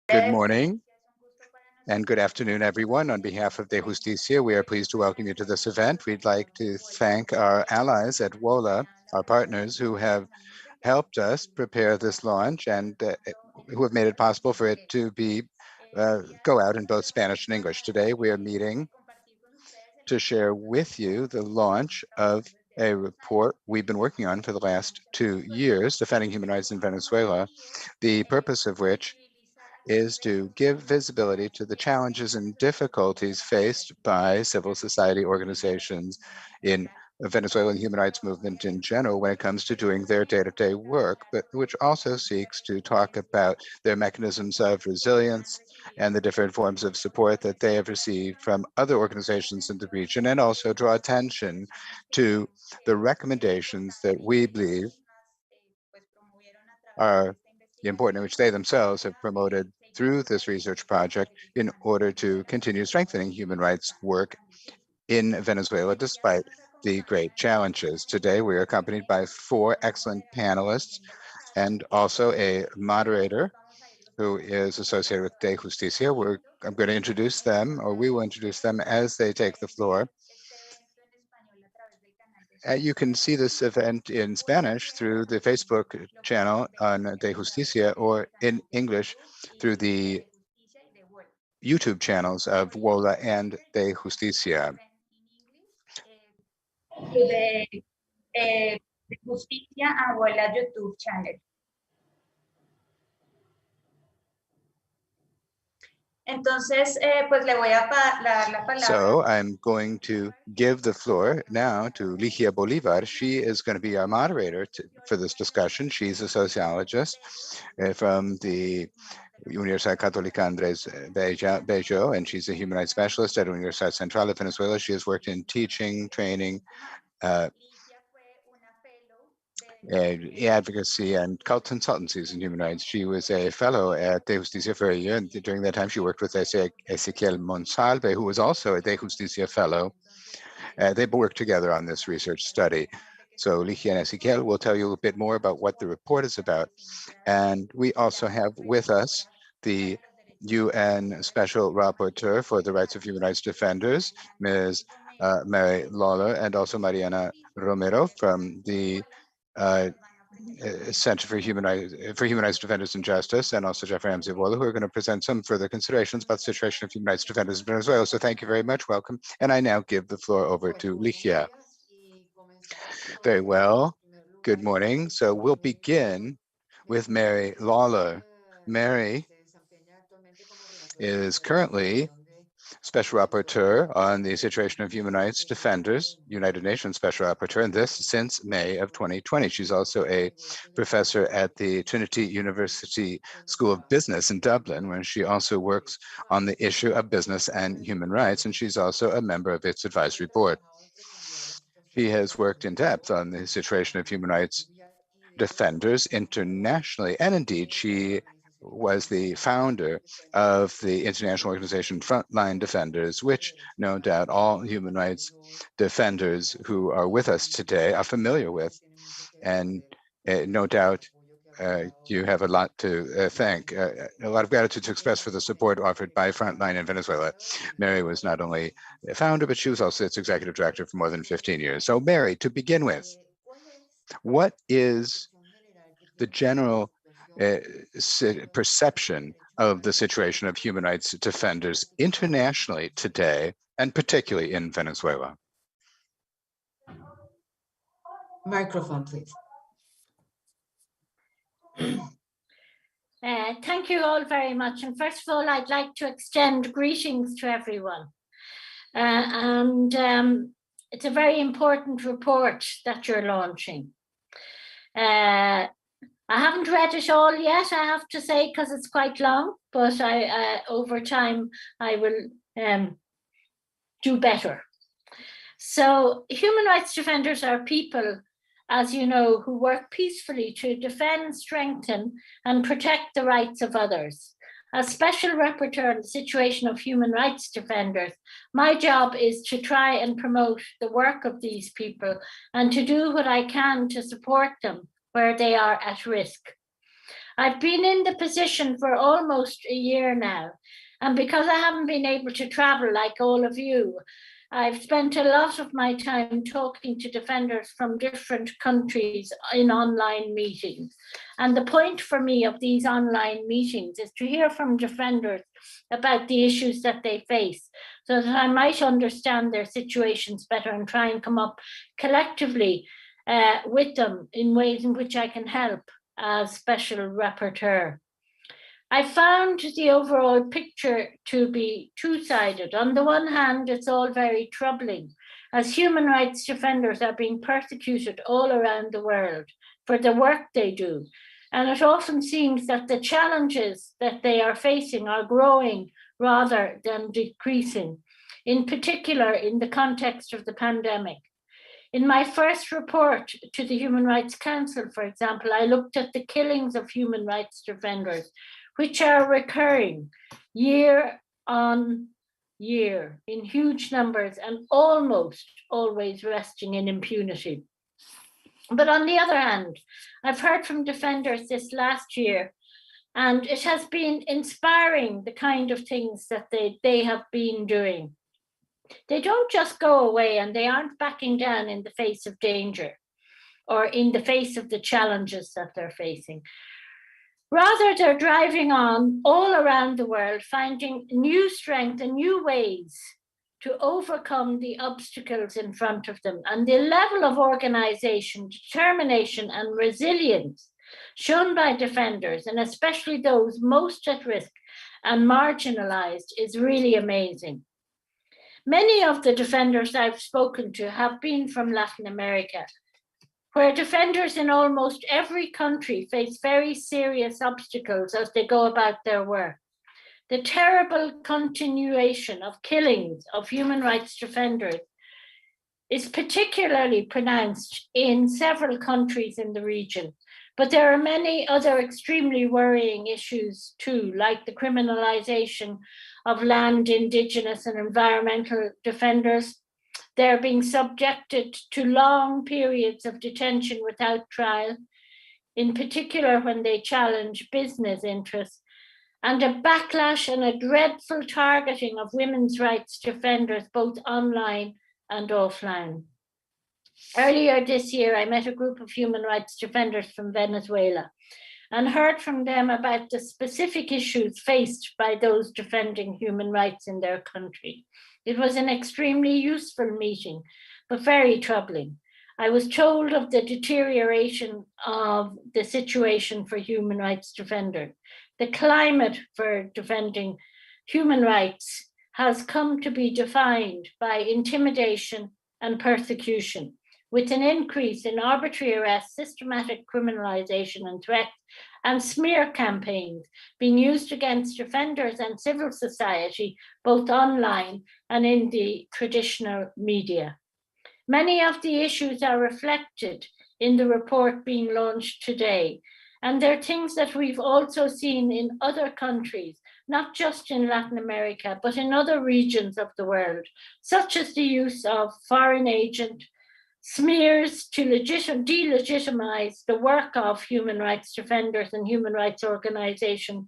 Good morning and good afternoon, everyone. On behalf of De Justicia, we are pleased to welcome you to this event. We'd like to thank our allies at WOLA, our partners who have helped us prepare this launch and who have made it possible for it to go out in both Spanish and English. Today, we are meeting to share with you the launch of a report we've been working on for the last 2 years, Defending Human Rights in Venezuela, the purpose of which is to give visibility to the challenges and difficulties faced by civil society organizations in the Venezuelan human rights movement in general when it comes to doing their day-to-day work, but which also seeks to talk about their mechanisms of resilience and the different forms of support that they have received from other organizations in the region, and also draw attention to the recommendations that we believe are important, which they themselves have promoted through this research project in order to continue strengthening human rights work in Venezuela, despite the great challenges. Today, we are accompanied by 4 excellent panelists and also a moderator who is associated with De Justicia. I'm going to introduce them, or we will introduce them as they take the floor. You can see this event in Spanish through the Facebook channel on De Justicia, or in English through the YouTube channels of WOLA and De Justicia. To the Justicia and WOLA YouTube channel. Entonces, pues le voy a dar la palabra. So I'm going to give the floor now to Ligia Bolivar. She is going to be our moderator for this discussion. She's a sociologist from the Universidad Católica Andrés Bello, and she's a human rights specialist at Universidad Central de Venezuela. She has worked in teaching, training, advocacy, and consultancies in human rights. She was a fellow at De Justicia for a year, and during that time she worked with Ezequiel Monsalve, who was also a De Justicia fellow. They worked together on this research study. So Ligia and Ezequiel will tell you a bit more about what the report is about. And we also have with us the UN Special Rapporteur for the Rights of Human Rights Defenders, Ms. Mary Lawler, and also Mariana Romero from the Center for Human Rights Defenders and Justice, and also Jeffrey Amzivola, who are going to present some further considerations about the situation of human rights defenders in Venezuela. So thank you very much, welcome. And I now give the floor over to Ligia. Very well, good morning. So we'll begin with Mary Lawler. Mary is currently Special Rapporteur on the situation of human rights defenders, United Nations Special Rapporteur, and this since May of 2020. She's also a professor at the Trinity University School of Business in Dublin, where she also works on the issue of business and human rights, and she's also a member of its advisory board. She has worked in depth on the situation of human rights defenders internationally, and indeed she was the founder of the international organization Frontline Defenders, which no doubt all human rights defenders who are with us today are familiar with. And no doubt you have a lot to thank, a lot of gratitude to express for the support offered by Frontline in Venezuela. Mary was not only a founder, but she was also its executive director for more than 15 years. So Mary, to begin with, what is the general perception of the situation of human rights defenders internationally today, and particularly in Venezuela? Microphone, please. Thank you all very much. And first of all, I'd like to extend greetings to everyone. It's a very important report that you're launching. I haven't read it all yet, I have to say, because it's quite long, but over time I will do better. So human rights defenders are people, as you know, who work peacefully to defend, strengthen, and protect the rights of others. As Special Rapporteur on the situation of human rights defenders, my job is to try and promote the work of these people and to do what I can to support them where they are at risk. I've been in the position for almost a year now, and because I haven't been able to travel like all of you, I've spent a lot of my time talking to defenders from different countries in online meetings. And the point for me of these online meetings is to hear from defenders about the issues that they face, so that I might understand their situations better and try and come up collectively with them in ways in which I can help as special rapporteur. I found the overall picture to be two-sided. On the one hand, it's all very troubling, as human rights defenders are being persecuted all around the world for the work they do. And it often seems that the challenges that they are facing are growing rather than decreasing, in particular in the context of the pandemic. In my first report to the Human Rights Council, for example, I looked at the killings of human rights defenders, which are recurring year on year in huge numbers and almost always resting in impunity. But on the other hand, I've heard from defenders this last year, and it has been inspiring the kind of things that they have been doing. They don't just go away, and they aren't backing down in the face of danger or in the face of the challenges that they're facing. Rather, they're driving on all around the world, finding new strength and new ways to overcome the obstacles in front of them. And the level of organization, determination, and resilience shown by defenders, and especially those most at risk and marginalized, is really amazing. Many of the defenders I've spoken to have been from Latin America, where defenders in almost every country face very serious obstacles as they go about their work. The terrible continuation of killings of human rights defenders is particularly pronounced in several countries in the region, but there are many other extremely worrying issues too, like the criminalization of land, indigenous, and environmental defenders. They're being subjected to long periods of detention without trial, in particular when they challenge business interests, and a backlash and a dreadful targeting of women's rights defenders, both online and offline. Earlier this year, I met a group of human rights defenders from Venezuela and heard from them about the specific issues faced by those defending human rights in their country. It was an extremely useful meeting, but very troubling. I was told of the deterioration of the situation for human rights defenders. The climate for defending human rights has come to be defined by intimidation and persecution, with an increase in arbitrary arrests, systematic criminalization and threats, and smear campaigns being used against defenders and civil society, both online and in the traditional media. Many of the issues are reflected in the report being launched today, and they're things that we've also seen in other countries, not just in Latin America, but in other regions of the world, such as the use of foreign agent smears to delegitimize the work of human rights defenders and human rights organizations,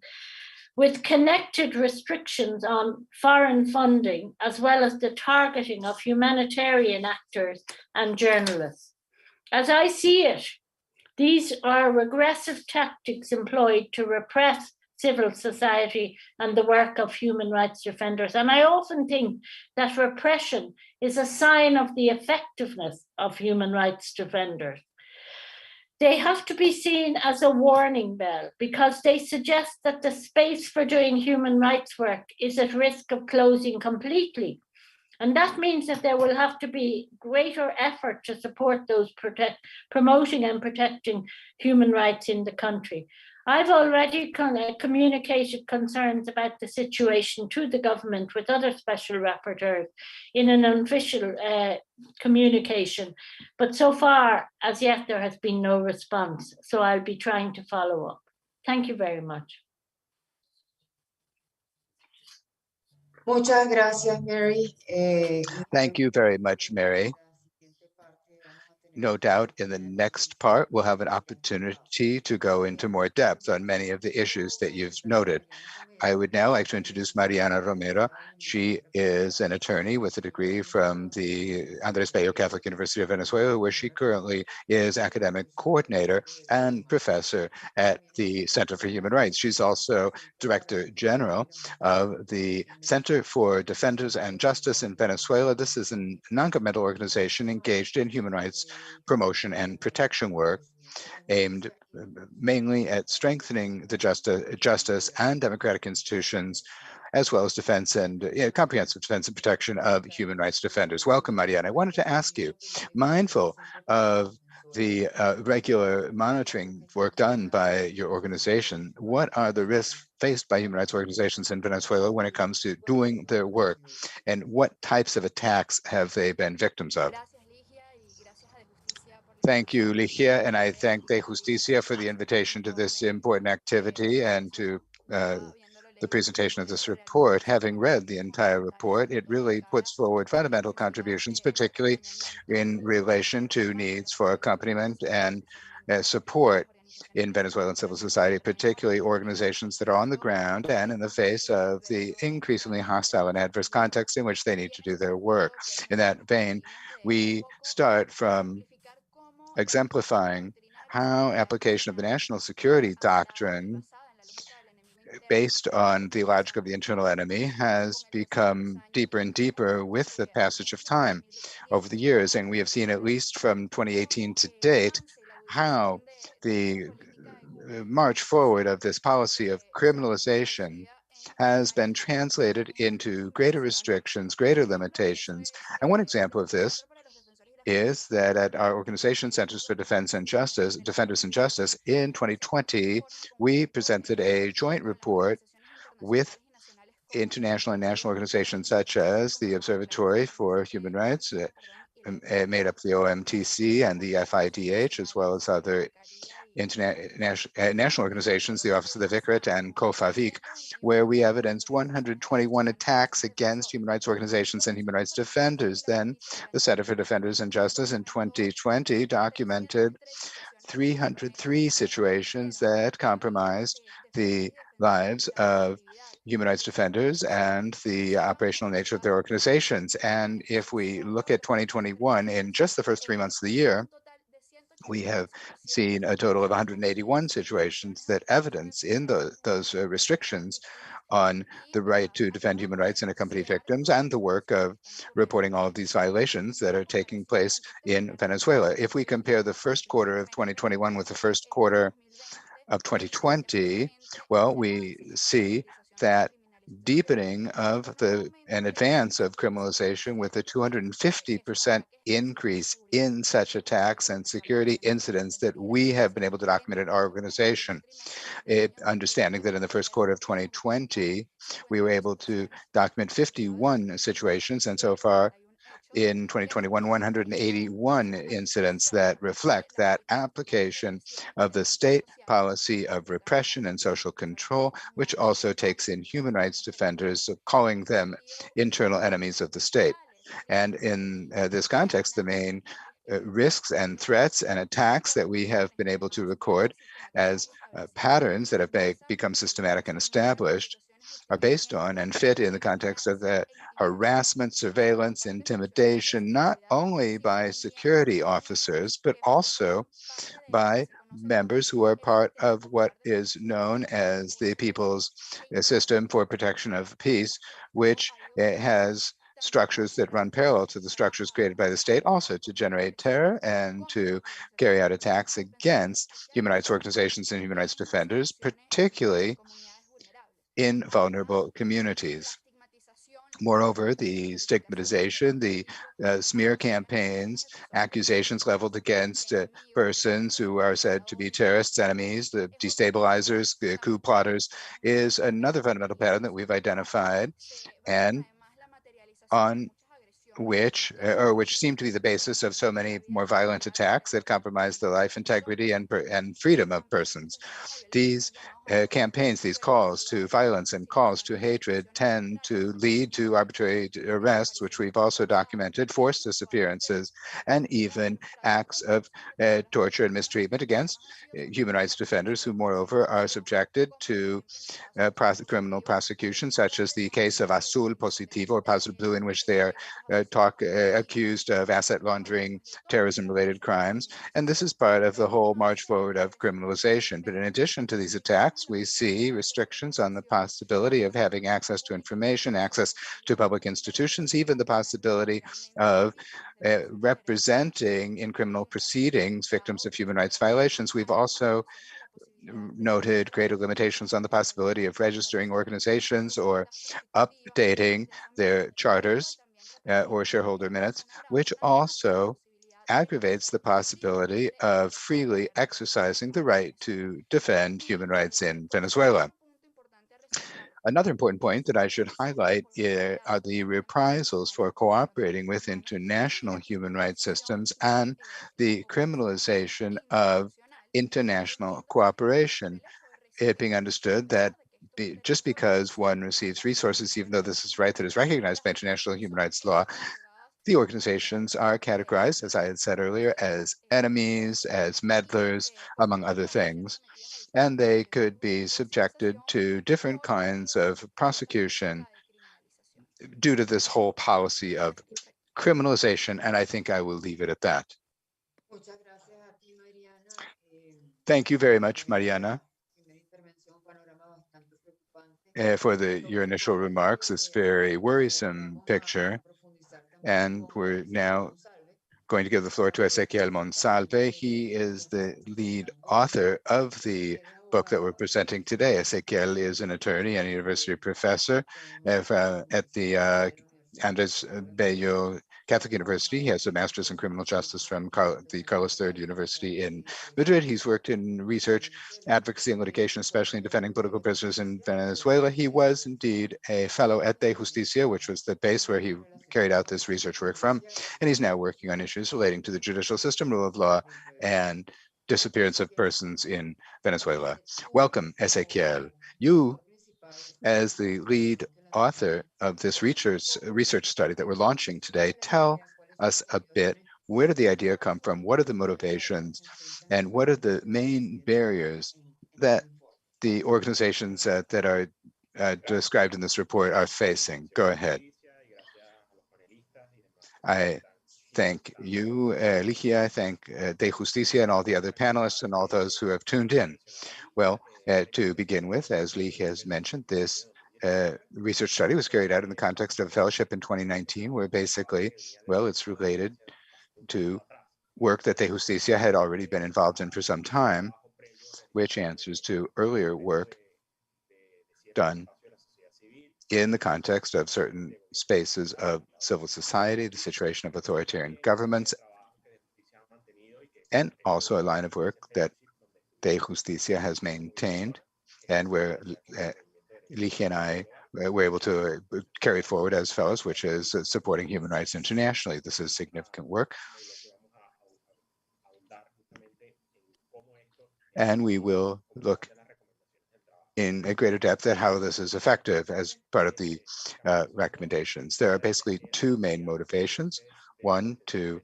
with connected restrictions on foreign funding, as well as the targeting of humanitarian actors and journalists. As I see it, these are regressive tactics employed to repress civil society and the work of human rights defenders. And I often think that repression is a sign of the effectiveness of human rights defenders. They have to be seen as a warning bell because they suggest that the space for doing human rights work is at risk of closing completely. And that means that there will have to be greater effort to support those promoting and protecting human rights in the country. I've already communicated concerns about the situation to the government with other special rapporteurs in an unofficial communication, but so far, as yet, there has been no response. So I'll be trying to follow up. Thank you very much. Muchas gracias, Mary. Thank you very much, Mary. no doubt in the next part, we'll have an opportunity to go into more depth on many of the issues that you've noted. I would now like to introduce Mariana Romero. She is an attorney with a degree from the Andrés Bello Catholic University of Venezuela, where she currently is academic coordinator and professor at the Center for Human Rights. She's also Director General of the Center for Defenders and Justice in Venezuela. This is a non-governmental organization engaged in human rights promotion and protection work aimed mainly at strengthening the justice and democratic institutions, as well as defense and comprehensive defense and protection of human rights defenders. Welcome, Mariana. I wanted to ask you, mindful of the regular monitoring work done by your organization, what are the risks faced by human rights organizations in Venezuela when it comes to doing their work, and what types of attacks have they been victims of? Thank you, Ligia, and I thank De Justicia for the invitation to this important activity and to the presentation of this report. Having read the entire report, it really puts forward fundamental contributions, particularly in relation to needs for accompaniment and support in Venezuelan civil society, particularly organizations that are on the ground and in the face of the increasingly hostile and adverse context in which they need to do their work. In that vein, we start from exemplifying how application of the national security doctrine based on the logic of the internal enemy has become deeper and deeper with the passage of time over the years. And we have seen, at least from 2018 to date, how the march forward of this policy of criminalization has been translated into greater restrictions, greater limitations. And one example of this is that at our organization, Centers for Defenders and Justice, in 2020, we presented a joint report with international and national organizations such as the Observatory for Human Rights, made up the OMTC and the FIDH, as well as other national organizations, the Office of the Vicariate and COFAVIC, where we evidenced 121 attacks against human rights organizations and human rights defenders. Then the Center for Defenders and Justice in 2020 documented 303 situations that compromised the lives of human rights defenders and the operational nature of their organizations. And if we look at 2021, in just the first 3 months of the year, we have seen a total of 181 situations that evidence in those restrictions on the right to defend human rights and accompany victims, and the work of reporting all of these violations that are taking place in Venezuela. If we compare the first quarter of 2021 with the first quarter of 2020, well, we see that deepening of an advance of criminalization with a 250% increase in such attacks and security incidents that we have been able to document in our organization. Understanding that in the first quarter of 2020, we were able to document 51 situations, and so far in 2021, 181 incidents that reflect that application of the state policy of repression and social control, which also takes in human rights defenders, calling them internal enemies of the state. And in this context, the main risks and threats and attacks that we have been able to record as patterns that have become systematic and established are based on and fit in the context of the harassment, surveillance, intimidation, not only by security officers, but also by members who are part of what is known as the People's System for Protection of Peace, which has structures that run parallel to the structures created by the state, also to generate terror and to carry out attacks against human rights organizations and human rights defenders, particularly in vulnerable communities. Moreover, the stigmatization, the smear campaigns, accusations leveled against persons who are said to be terrorists, enemies, the destabilizers, the coup plotters, is another fundamental pattern that we've identified and on which seem to be the basis of so many more violent attacks that compromise the life integrity and freedom of persons. These campaigns, these calls to violence and calls to hatred tend to lead to arbitrary arrests, which we've also documented, forced disappearances, and even acts of torture and mistreatment against human rights defenders who, moreover, are subjected to criminal prosecution, such as the case of Azul Positivo or Positive Blue, in which they are accused of asset laundering, terrorism-related crimes. And this is part of the whole march forward of criminalization. But in addition to these attacks, we see restrictions on the possibility of having access to information, access to public institutions, even the possibility of representing in criminal proceedings victims of human rights violations. We've also noted greater limitations on the possibility of registering organizations or updating their charters or shareholder minutes, which also aggravates the possibility of freely exercising the right to defend human rights in Venezuela. Another important point that I should highlight are the reprisals for cooperating with international human rights systems and the criminalization of international cooperation. It being understood that just because one receives resources, even though this is a right that is recognized by international human rights law, the organizations are categorized, as I had said earlier, as enemies, as meddlers, among other things, and they could be subjected to different kinds of prosecution due to this whole policy of criminalization, and I think I will leave it at that. Muchas gracias a ti, Mariana. Thank you very much, Mariana, Primera intervención, panorama bastante preocupante. for your initial remarks, this very worrisome picture. Profundizar también And con we're Ezequiel now González. going to give the floor to Ezequiel Monsalve. He is the lead author of the book that we're presenting today. Ezequiel is an attorney and university professor at the Andres Bello Catholic University. He has a master's in criminal justice from the Carlos III University in Madrid. He's worked in research, advocacy, and litigation, especially in defending political prisoners in Venezuela. He was indeed a fellow at De Justicia, which was the base where he carried out this research work from, and he's now working on issues relating to the judicial system, rule of law, and disappearance of persons in Venezuela. Welcome, Ezequiel. You, as the lead author of this research study that we're launching today, tell us a bit, where did the idea come from? What are the motivations? And what are the main barriers that the organizations that are described in this report are facing? Go ahead. I thank you, Ligia. I thank De Justicia and all the other panelists and all those who have tuned in. Well, to begin with, as Ligia has mentioned, this research study was carried out in the context of a fellowship in 2019, where basically, well, it's related to work that De Justicia had already been involved in for some time, which answers to earlier work done in the context of certain spaces of civil society, the situation of authoritarian governments, and also a line of work that De Justicia has maintained, and where Ligia and I were able to carry forward as fellows, which is supporting human rights internationally. This is significant work. And we will look in a greater depth at how this is effective as part of the recommendations. There are basically two main motivations. One, to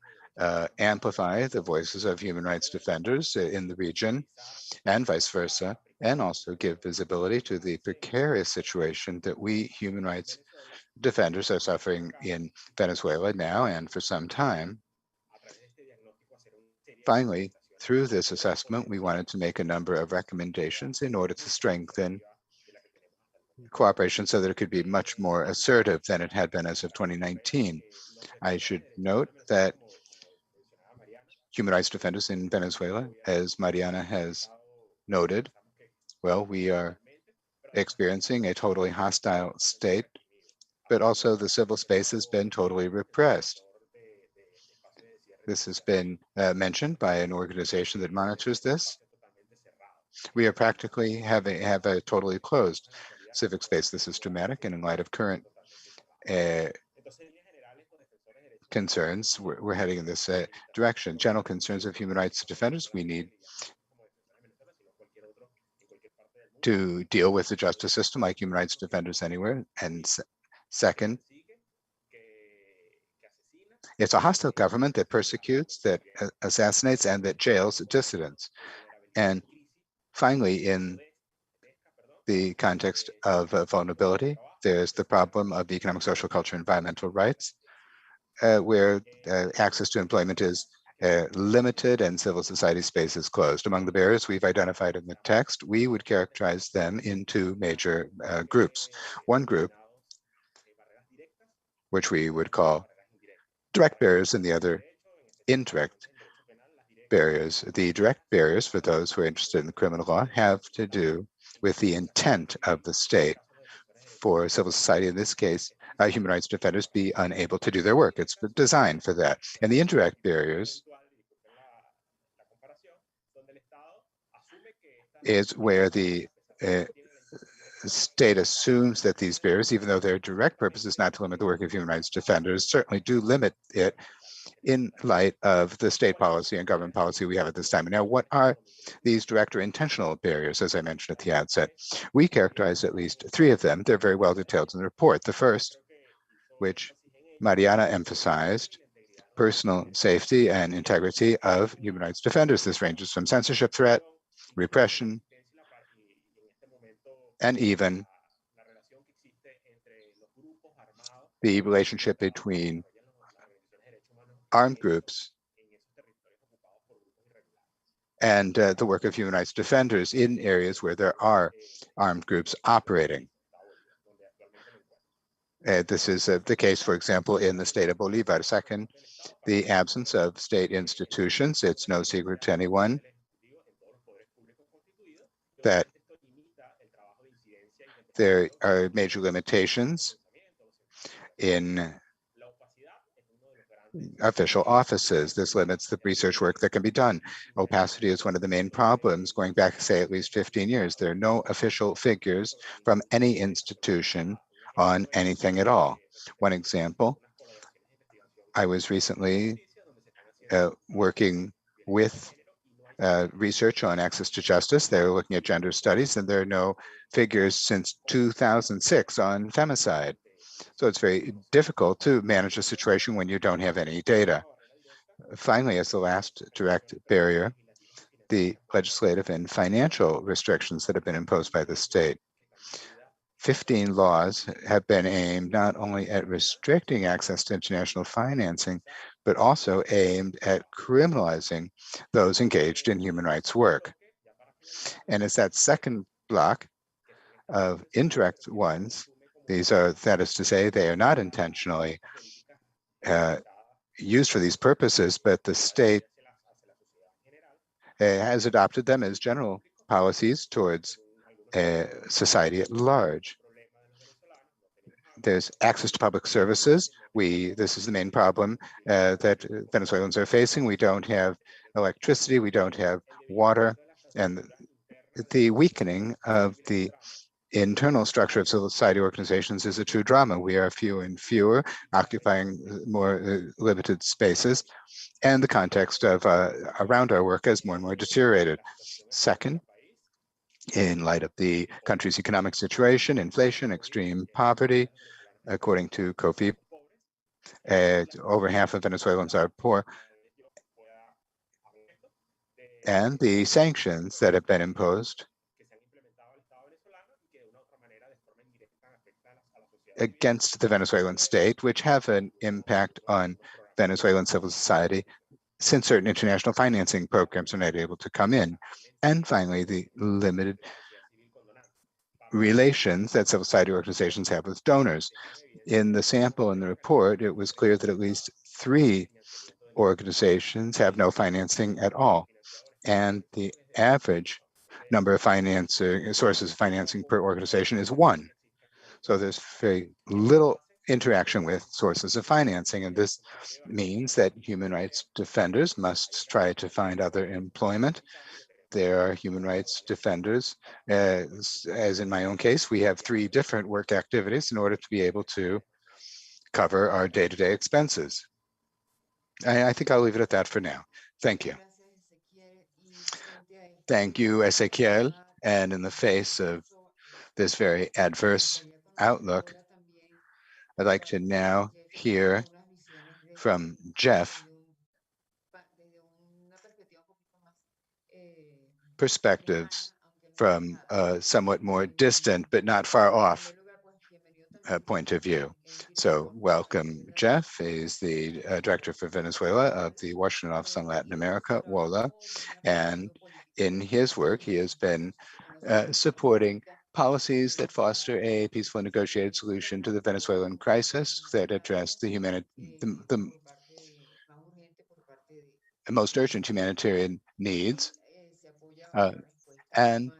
amplify the voices of human rights defenders in the region and vice versa, and also give visibility to the precarious situation that we human rights defenders are suffering in Venezuela now and for some time. Finally, through this assessment, we wanted to make a number of recommendations in order to strengthen cooperation so that it could be much more assertive than it had been as of 2019. I should note that human rights defenders in Venezuela, as Mariana has noted, well, we are experiencing a totally hostile state, but also the civil space has been totally repressed. This has been mentioned by an organization that monitors this. We are practically have a totally closed civic space. This is dramatic, and in light of current concerns, we're heading in this direction. General concerns of human rights defenders, we need to deal with the justice system like human rights defenders anywhere. And second, it's a hostile government that persecutes, that assassinates, and that jails dissidents. And finally, in the context of vulnerability, there's the problem of economic, social, culture, environmental rights, where access to employment is limited and civil society space is closed. Among the barriers we've identified in the text, we would characterize them into major groups. One group, which we would call direct barriers, and the other indirect barriers. The direct barriers for those who are interested in the criminal law have to do with the intent of the state. For civil society, in this case, human rights defenders be unable to do their work. It's designed for that. And the indirect barriers is where the state assumes that these barriers, even though their direct purpose is not to limit the work of human rights defenders, certainly do limit it in light of the state policy and government policy we have at this time. And now, what are these direct or intentional barriers, as I mentioned at the outset? We characterize at least 3 of them. They're very well detailed in the report. The first, which Mariana emphasized, personal safety and integrity of human rights defenders. This ranges from censorship threat, repression, and even the relationship between armed groups and the work of human rights defenders in areas where there are armed groups operating. This is the case, for example, in the state of Bolivar. Second, the absence of state institutions. It's no secret to anyone that there are major limitations in official offices. This limits the research work that can be done. Opacity is one of the main problems going back, say, at least 15 years. There are no official figures from any institution on anything at all. One example, I was recently working with research on access to justice. They were looking at gender studies, and there are no figures since 2006 on femicide. So it's very difficult to manage a situation when you don't have any data. Finally, as the last direct barrier, the legislative and financial restrictions that have been imposed by the state. 15 laws have been aimed not only at restricting access to international financing, but also aimed at criminalizing those engaged in human rights work. And it's that second block of indirect ones. These are, that is to say, they are not intentionally used for these purposes, but the state has adopted them as general policies towards society at large. There's access to public services. This is the main problem that Venezuelans are facing. We don't have electricity, we don't have water, and the weakening of the internal structure of civil society organizations is a true drama. We are fewer and fewer, occupying more limited spaces, and the context of around our work has more and more deteriorated. Second, in light of the country's economic situation, inflation, extreme poverty, according to COFI, over half of Venezuelans are poor, and the sanctions that have been imposed against the Venezuelan state, which have an impact on Venezuelan civil society, since certain international financing programs are not able to come in. And finally, the limited relations that civil society organizations have with donors. In the sample in the report, it was clear that at least 3 organizations have no financing at all. And the average number of sources of financing per organization is 1. So there's very little interaction with sources of financing. And this means that human rights defenders must try to find other employment. There are human rights defenders, as in my own case, we have 3 different work activities in order to be able to cover our day-to-day expenses. I think I'll leave it at that for now. Thank you. Thank you, Ezequiel. And in the face of this very adverse outlook, I'd like to now hear from Jeff perspectives from a somewhat more distant but not far off point of view. So welcome, Jeff. He's the director for Venezuela of the Washington Office on Latin America, WOLA. And in his work, he has been supporting policies that foster a peaceful and negotiated solution to the Venezuelan crisis that address the most urgent humanitarian needs and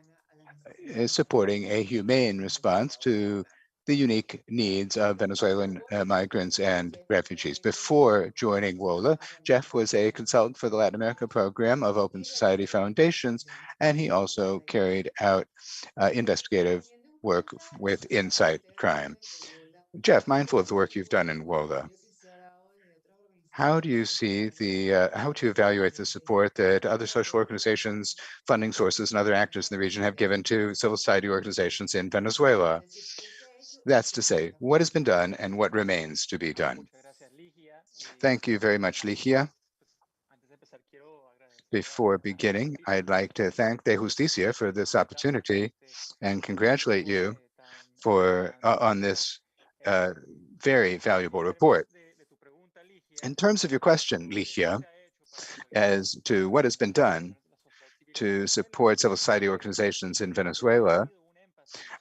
is supporting a humane response to the unique needs of Venezuelan migrants and refugees. Before joining WOLA, Jeff was a consultant for the Latin America program of Open Society Foundations, and he also carried out investigative work with Insight Crime. Jeff, mindful of the work you've done in WOLA, how do you see how do you evaluate the support that other social organizations, funding sources, and other actors in the region have given to civil society organizations in Venezuela? That's to say, what has been done and what remains to be done? Thank you very much, Ligia. Before beginning, I'd like to thank De Justicia for this opportunity and congratulate you for on this very valuable report. In terms of your question, Ligia, as to what has been done to support civil society organizations in Venezuela,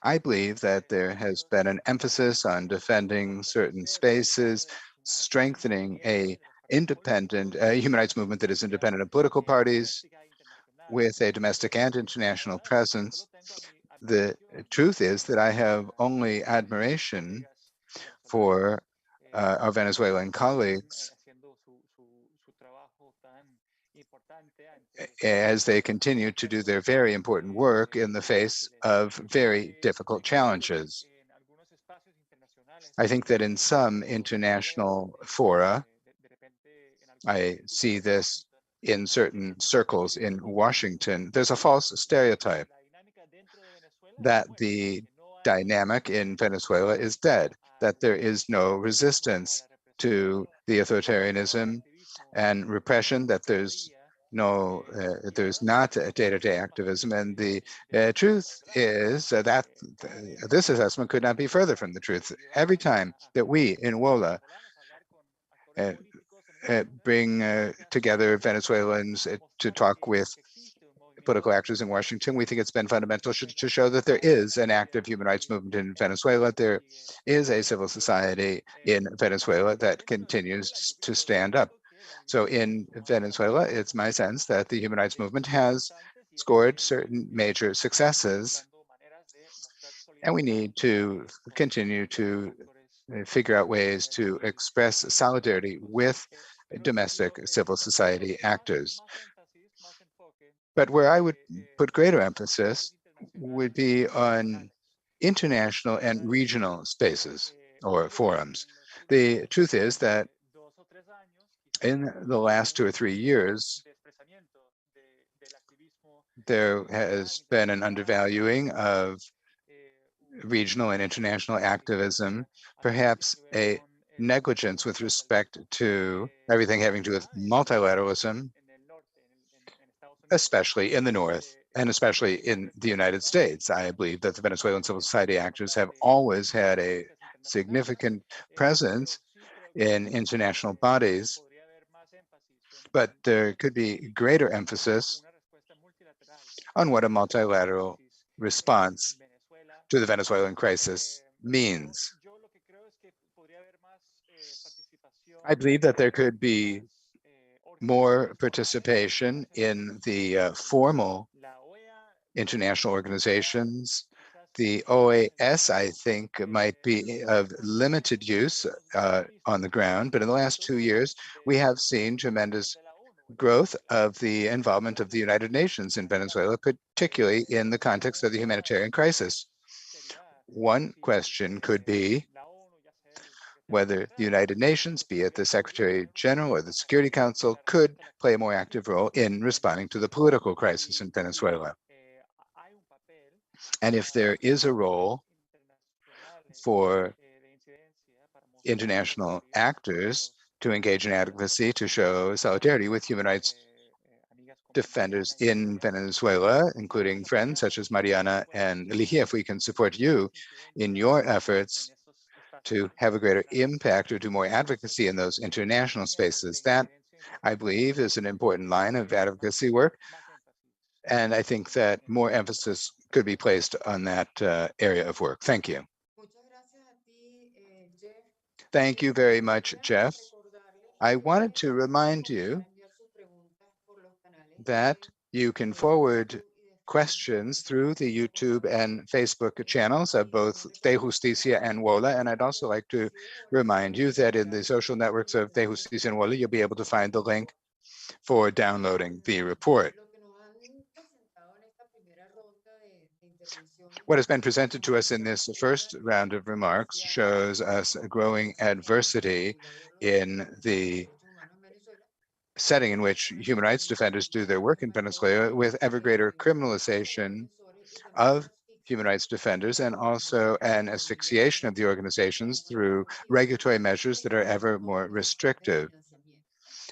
I believe that there has been an emphasis on defending certain spaces, strengthening a independent human rights movement that is independent of political parties with a domestic and international presence. The truth is that I have only admiration for our Venezuelan colleagues as they continue to do their very important work in the face of very difficult challenges. I think that in some international fora, I see this in certain circles in Washington, there's a false stereotype that the dynamic in Venezuela is dead, that there is no resistance to the authoritarianism and repression, that there's not a day-to-day activism. And the truth is that this assessment could not be further from the truth. Every time that we in WOLA bring together Venezuelans to talk with political actors in Washington, we think it's been fundamental to show that there is an active human rights movement in Venezuela. There is a civil society in Venezuela that continues to stand up. So in Venezuela, it's my sense that the human rights movement has scored certain major successes, and we need to continue to figure out ways to express solidarity with domestic civil society actors. But where I would put greater emphasis would be on international and regional spaces or forums. The truth is that in the last 2 or 3 years, there has been an undervaluing of regional and international activism, perhaps a negligence with respect to everything having to do with multilateralism, especially in the North and especially in the United States. I believe that the Venezuelan civil society actors have always had a significant presence in international bodies, but there could be greater emphasis on what a multilateral response to the Venezuelan crisis means. I believe that there could be more participation in the formal international organizations. The OAS, I think, might be of limited use on the ground, but in the last 2 years, we have seen tremendous growth of the involvement of the United Nations in Venezuela, particularly in the context of the humanitarian crisis. One question could be whether the United Nations, be it the Secretary General or the Security Council, could play a more active role in responding to the political crisis in Venezuela. And if there is a role for international actors to engage in advocacy to show solidarity with human rights defenders in Venezuela, including friends such as Mariana and Ligia, if we can support you in your efforts to have a greater impact or do more advocacy in those international spaces. That, I believe, is an important line of advocacy work. And I think that more emphasis could be placed on that area of work. Thank you. Muchas gracias a ti, Jeff. Thank you very much, Quisiera Jeff. recordarles I que wanted to pueden remind comenzar you a enviar sus preguntas por los canales that de you can forward YouTube y de questions Facebook. through the YouTube and Facebook channels of both De Justicia and WOLA. And I'd also like to remind you that in the social networks of De Justicia and WOLA, you'll be able to find the link for downloading the report. Lo que nos han presentado en esta primera ronda de intervenciones What has been nos presented to us in muestra this una first round of remarks necesidad shows us a growing adversity in the derechos humanos en Venezuela. setting in which human rights defenders do their work in Venezuela, with ever greater criminalization of human rights defenders and also an asphyxiation of the organizations through regulatory measures that are ever more restrictive,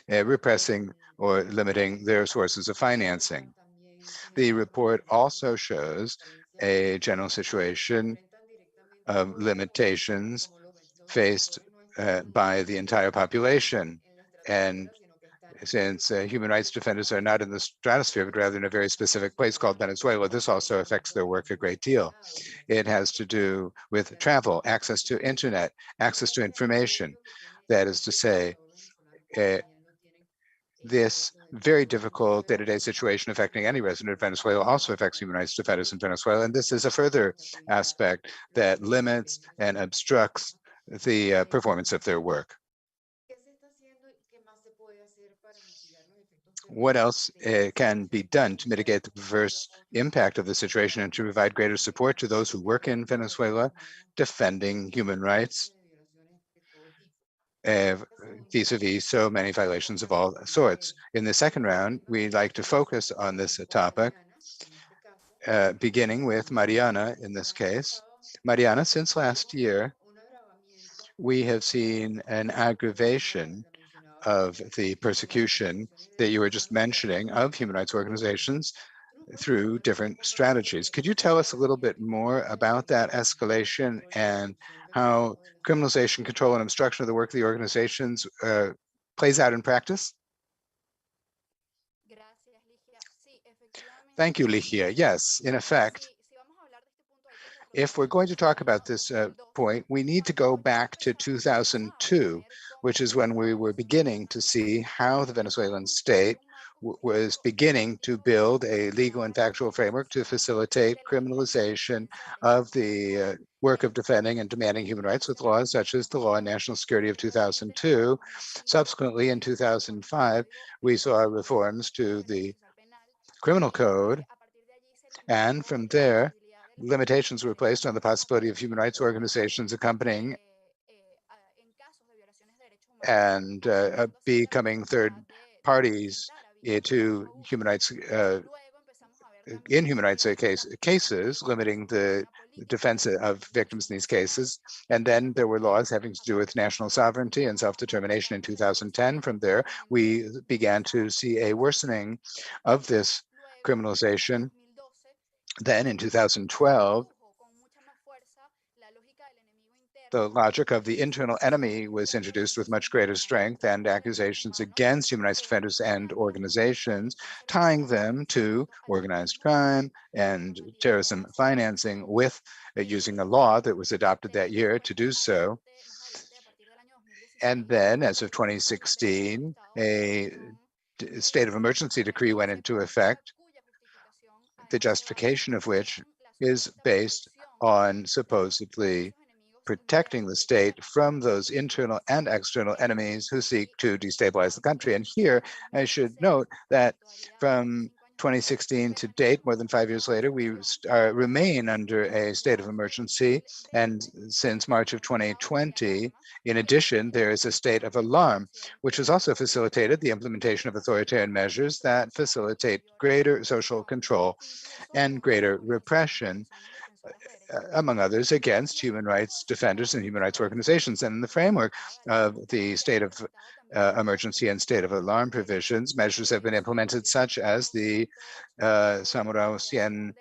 repressing or limiting their sources of financing. The report also shows a general situation of limitations faced by the entire population. And since human rights defenders are not in the stratosphere, but rather in a very specific place called Venezuela, this also affects their work a great deal. It has to do with travel, access to internet, access to information. That is to say, this very difficult day-to-day situation affecting any resident of Venezuela also affects human rights defenders in Venezuela. And this is a further aspect that limits and obstructs the performance of their work. What else can be done to mitigate the perverse impact of the situation and to provide greater support to those who work in Venezuela defending human rights vis-a-vis so many violations of all sorts? In the second round, we'd like to focus on this topic, beginning with Mariana in this case. Mariana, since last year, we have seen an aggravation of the persecution that you were just mentioning of human rights organizations through different strategies. Could you tell us a little bit more about that escalation and how criminalization, control, and obstruction of the work of the organizations plays out in practice? Thank you, Ligia. Yes, in effect, if we're going to talk about this point, we need to go back to 2002, which is when we were beginning to see how the Venezuelan state was beginning to build a legal and factual framework to facilitate criminalization of the work of defending and demanding human rights with laws such as the Law on National Security of 2002. Subsequently, in 2005, we saw reforms to the criminal code, and from there, limitations were placed on the possibility of human rights organizations accompanying and becoming third parties to human rights in human rights cases, limiting the defense of victims in these cases. And then there were laws having to do with national sovereignty and self-determination in 2010. From there, we began to see a worsening of this criminalization. Then in 2012, the logic of the internal enemy was introduced with much greater strength, and accusations against human rights defenders and organizations, tying them to organized crime and terrorism financing, with using a law that was adopted that year to do so. And then, as of 2016, a state of emergency decree went into effect, the justification of which is based on supposedly protecting the state from those internal and external enemies who seek to destabilize the country. And here, I should note that from 2016 to date, more than 5 years later, we remain under a state of emergency. And since March of 2020, in addition, there is a state of alarm, which has also facilitated the implementation of authoritarian measures that facilitate greater social control and greater repression, among others, against human rights defenders and human rights organizations. And in the framework of the state of emergency and state of alarm provisions, measures have been implemented such as the Samurausian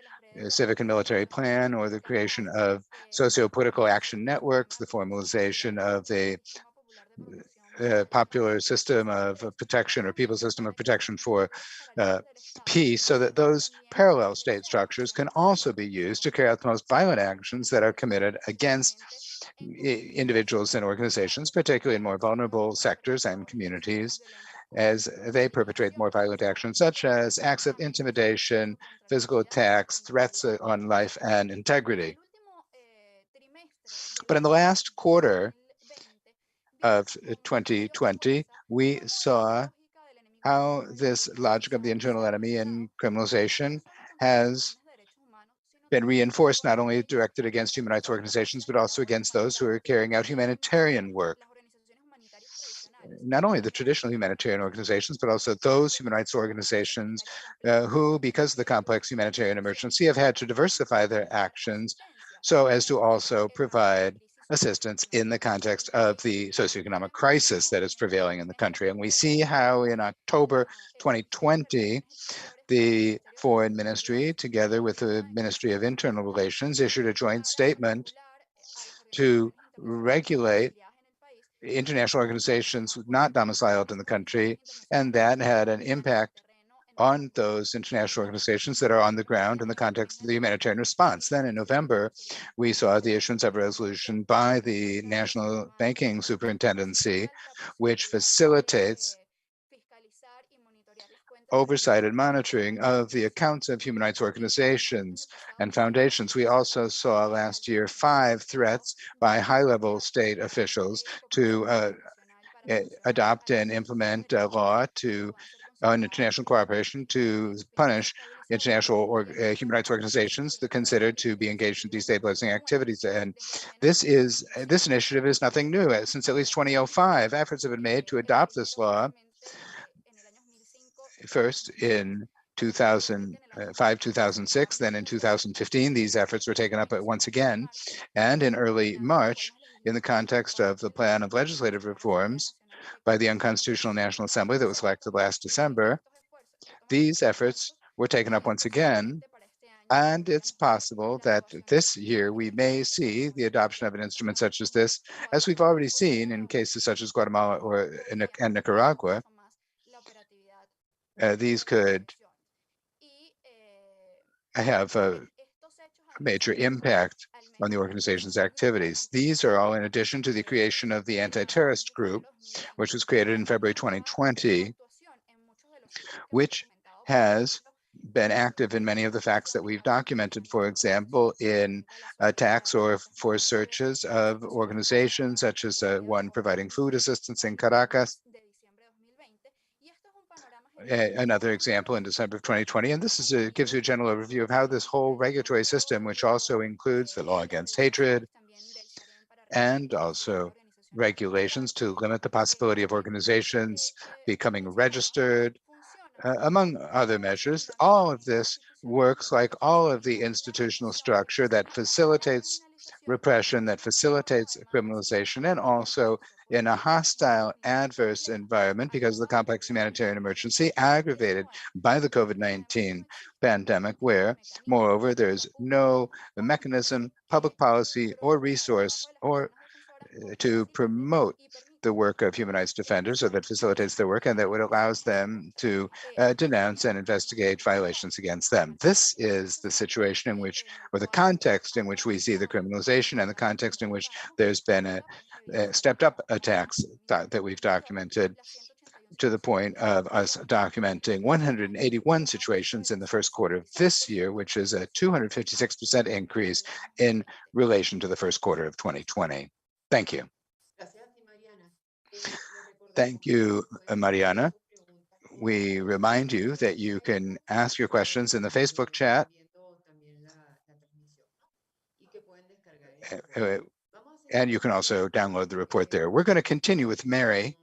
civic and military plan, or the creation of socio-political action networks, the formalization of the popular system of protection, or people system of protection for peace, so that those parallel state structures can also be used to carry out the most violent actions that are committed against individuals and organizations, particularly in more vulnerable sectors and communities, as they perpetrate more violent actions, such as acts of intimidation, physical attacks, threats on life and integrity. But in the last quarter of 2020, we saw how this logic of the internal enemy and criminalization has been reinforced, not only directed against human rights organizations, but also against those who are carrying out humanitarian work. Not only the traditional humanitarian organizations, but also those human rights organizations who, because of the complex humanitarian emergency, have had to diversify their actions so as to also provide assistance in the context of the socioeconomic crisis that is prevailing in the country. And we see how in October 2020, the Foreign Ministry, together with the Ministry of Internal Relations, issued a joint statement to regulate international organizations not domiciled in the country, and that had an impact on those international organizations that are on the ground in the context of the humanitarian response. Then in November, we saw the issuance of a resolution by the National Banking Superintendency, which facilitates oversight and monitoring of the accounts of human rights organizations and foundations. We also saw last year 5 threats by high-level state officials to adopt and implement a law on international cooperation to punish international human rights organizations that considered to be engaged in destabilizing activities. And this initiative is nothing new. Since at least 2005, efforts have been made to adopt this law. First in 2005, 2006, then in 2015, these efforts were taken up once again. And in early March, in the context of the plan of legislative reforms by the Unconstitutional National Assembly that was elected last December, these efforts were taken up once again. And it's possible that this year we may see the adoption of an instrument such as this, as we've already seen in cases such as Guatemala and Nicaragua. These could have a major impact on the organization's activities. These are all in addition to the creation of the anti-terrorist group, which was created in February 2020, which has been active in many of the facts that we've documented, for example, in attacks or for searches of organizations such as one providing food assistance in Caracas. Another example in December of 2020, and this gives you a general overview of how this whole regulatory system, which also includes the law against hatred and also regulations to limit the possibility of organizations becoming registered, among other measures. All of this works like all of the institutional structure that facilitates repression, that facilitates criminalization, and also in a hostile, adverse environment because of the complex humanitarian emergency aggravated by the COVID-19 pandemic, where, moreover, there's no mechanism, public policy, or resource or to promote the work of human rights defenders, or that facilitates their work and that would allows them to denounce and investigate violations against them. This is the situation in which, or the context in which we see the criminalization, and the context in which there's been a stepped up attacks that we've documented, to the point of us documenting 181 situations in the first quarter of this year, which is a 256% increase in relation to the first quarter of 2020. Thank you. Thank you, Mariana. We remind you that you can ask your questions in the Facebook chat, and you can also download the report there. We're going to continue with Mary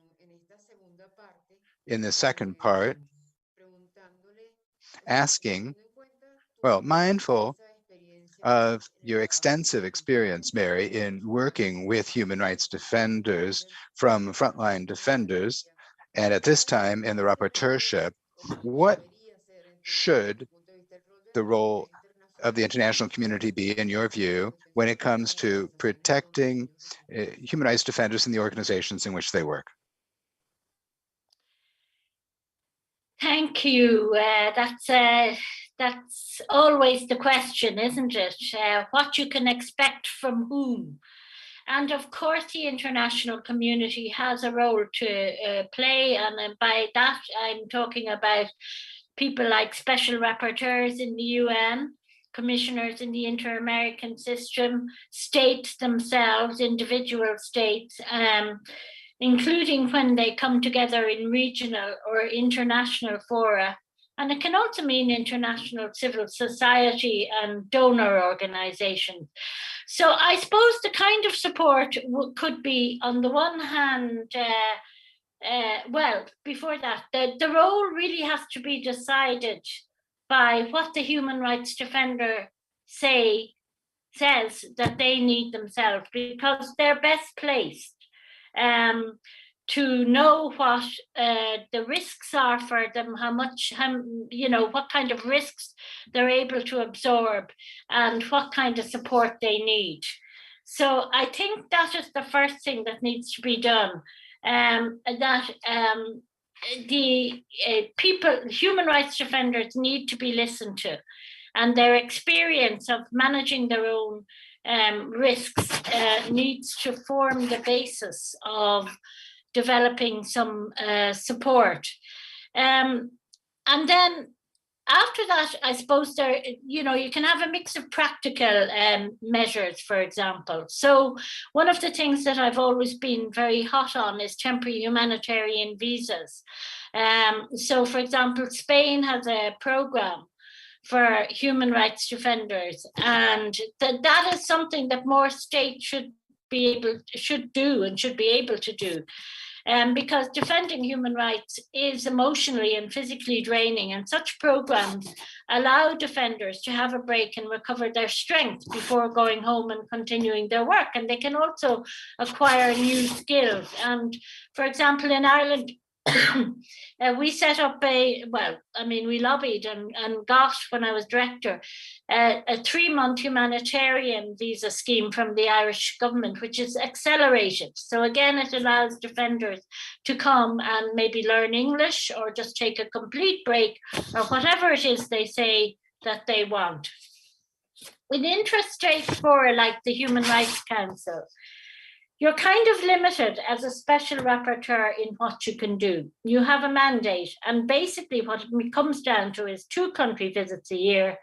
in the second part, asking, well, mindful of your extensive experience, Mary, in working with human rights defenders from frontline defenders, and at this time in the rapporteurship, what should the role of the international community be, in your view, when it comes to protecting human rights defenders in the organizations in which they work? Thank you. That's always the question, isn't it? What you can expect from whom? And of course, the international community has a role to play. And by that, I'm talking about people like special rapporteurs in the UN, commissioners in the Inter-American system, states themselves, individual states, including when they come together in regional or international fora. And it can also mean international civil society and donor organizations. So I suppose the kind of support could be, on the one hand, well, before that, the role really has to be decided by what the human rights defender says that they need themselves, because they're best placed to know what the risks are for them, what kind of risks they're able to absorb, and what kind of support they need. So I think that is the first thing that needs to be done. The human rights defenders need to be listened to, and their experience of managing their own risks needs to form the basis of developing some support. And then after that, I suppose you can have a mix of practical measures, for example. So one of the things that I've always been very hot on is temporary humanitarian visas. So, for example, Spain has a program for human rights defenders, and that is something that more states should be able to do. Because defending human rights is emotionally and physically draining, and such programs allow defenders to have a break and recover their strength before going home and continuing their work. And they can also acquire new skills. And for example, in Ireland, we set up we lobbied and got, when I was director, a 3-month humanitarian visa scheme from the Irish government, which is accelerated. So again, it allows defenders to come and maybe learn English or just take a complete break, or whatever it is they say that they want. In interest-state fora like the Human Rights Council, you're kind of limited as a special rapporteur in what you can do. You have a mandate, and basically what it comes down to is 2 country visits a year,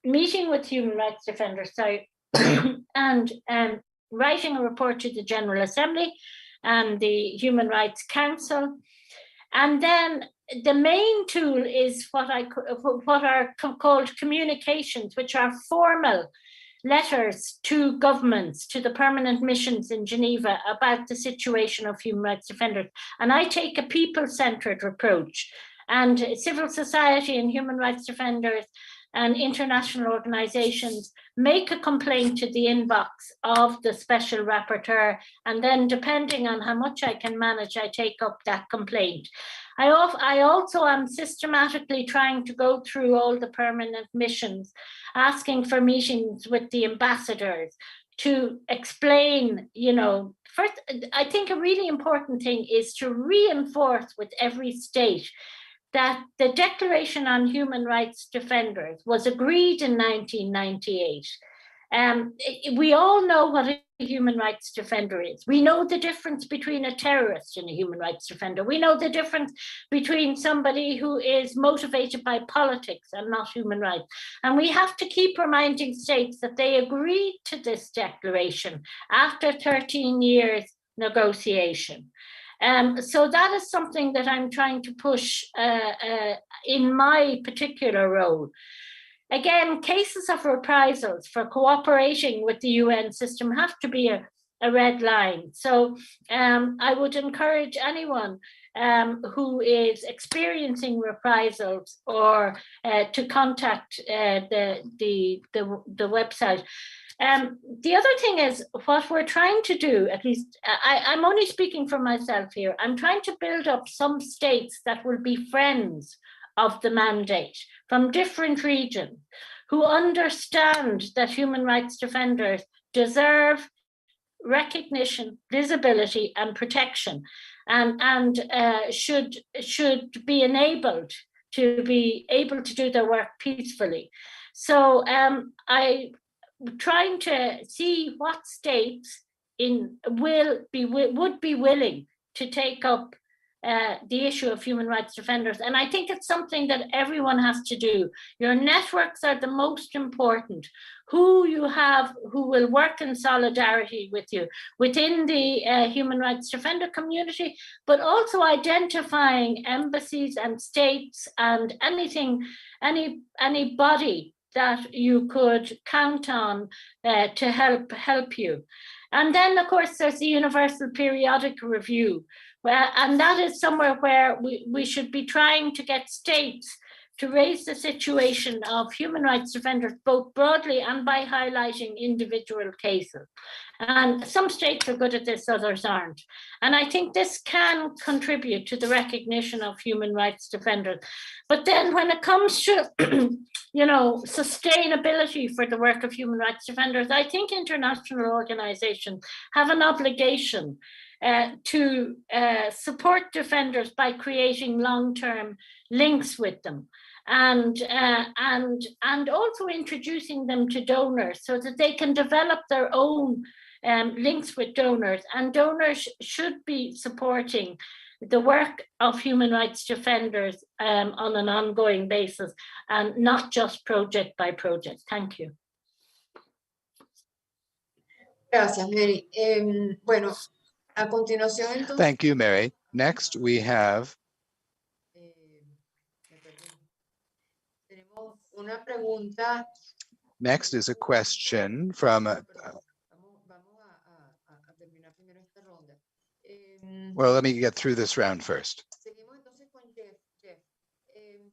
meeting with human rights defenders, and writing a report to the General Assembly and the Human Rights Council. And then the main tool is what are called communications, which are formal letters to governments, to the permanent missions in Geneva about the situation of human rights defenders. And I take a people-centered approach, and civil society and human rights defenders and international organizations make a complaint to the inbox of the special rapporteur, and then depending on how much I can manage, I take up that complaint. I also am systematically trying to go through all the permanent missions, asking for meetings with the ambassadors to explain, first, I think a really important thing is to reinforce with every state that the Declaration on Human Rights Defenders was agreed in 1998. We all know what a human rights defender is. We know the difference between a terrorist and a human rights defender. We know the difference between somebody who is motivated by politics and not human rights. And we have to keep reminding states that they agreed to this declaration after 13 years negotiation. So that is something that I'm trying to push in my particular role. Again, cases of reprisals for cooperating with the UN system have to be a red line. So I would encourage anyone who is experiencing reprisals or to contact the website. The other thing is what we're trying to do, at least I'm only speaking for myself here, I'm trying to build up some states that will be friends of the mandate from different regions who understand that human rights defenders deserve recognition, visibility, and protection, and should be enabled to be able to do their work peacefully. So I'm trying to see what states would be willing to take up the issue of human rights defenders. And I think it's something that everyone has to do. Your networks are the most important. Who you have who will work in solidarity with you within the human rights defender community, but also identifying embassies and states and anybody that you could count on to help you. And then, of course, there's the Universal Periodic Review. And that is somewhere where we should be trying to get states to raise the situation of human rights defenders, both broadly and by highlighting individual cases. And some states are good at this, others aren't. And I think this can contribute to the recognition of human rights defenders. But then when it comes to, sustainability for the work of human rights defenders, I think international organizations have an obligation to support defenders by creating long-term links with them, and also introducing them to donors so that they can develop their own links with donors, and donors should be supporting the work of human rights defenders on an ongoing basis and not just project by project. Thank you. Gracias, Mary. Bueno, a continuación entonces. Thank you, Mary. Next, we have Tenemos una pregunta. next is a question from Vamos a terminar primero esta ronda. well, let me get through this round first. Seguimos entonces con Jeff. Teniendo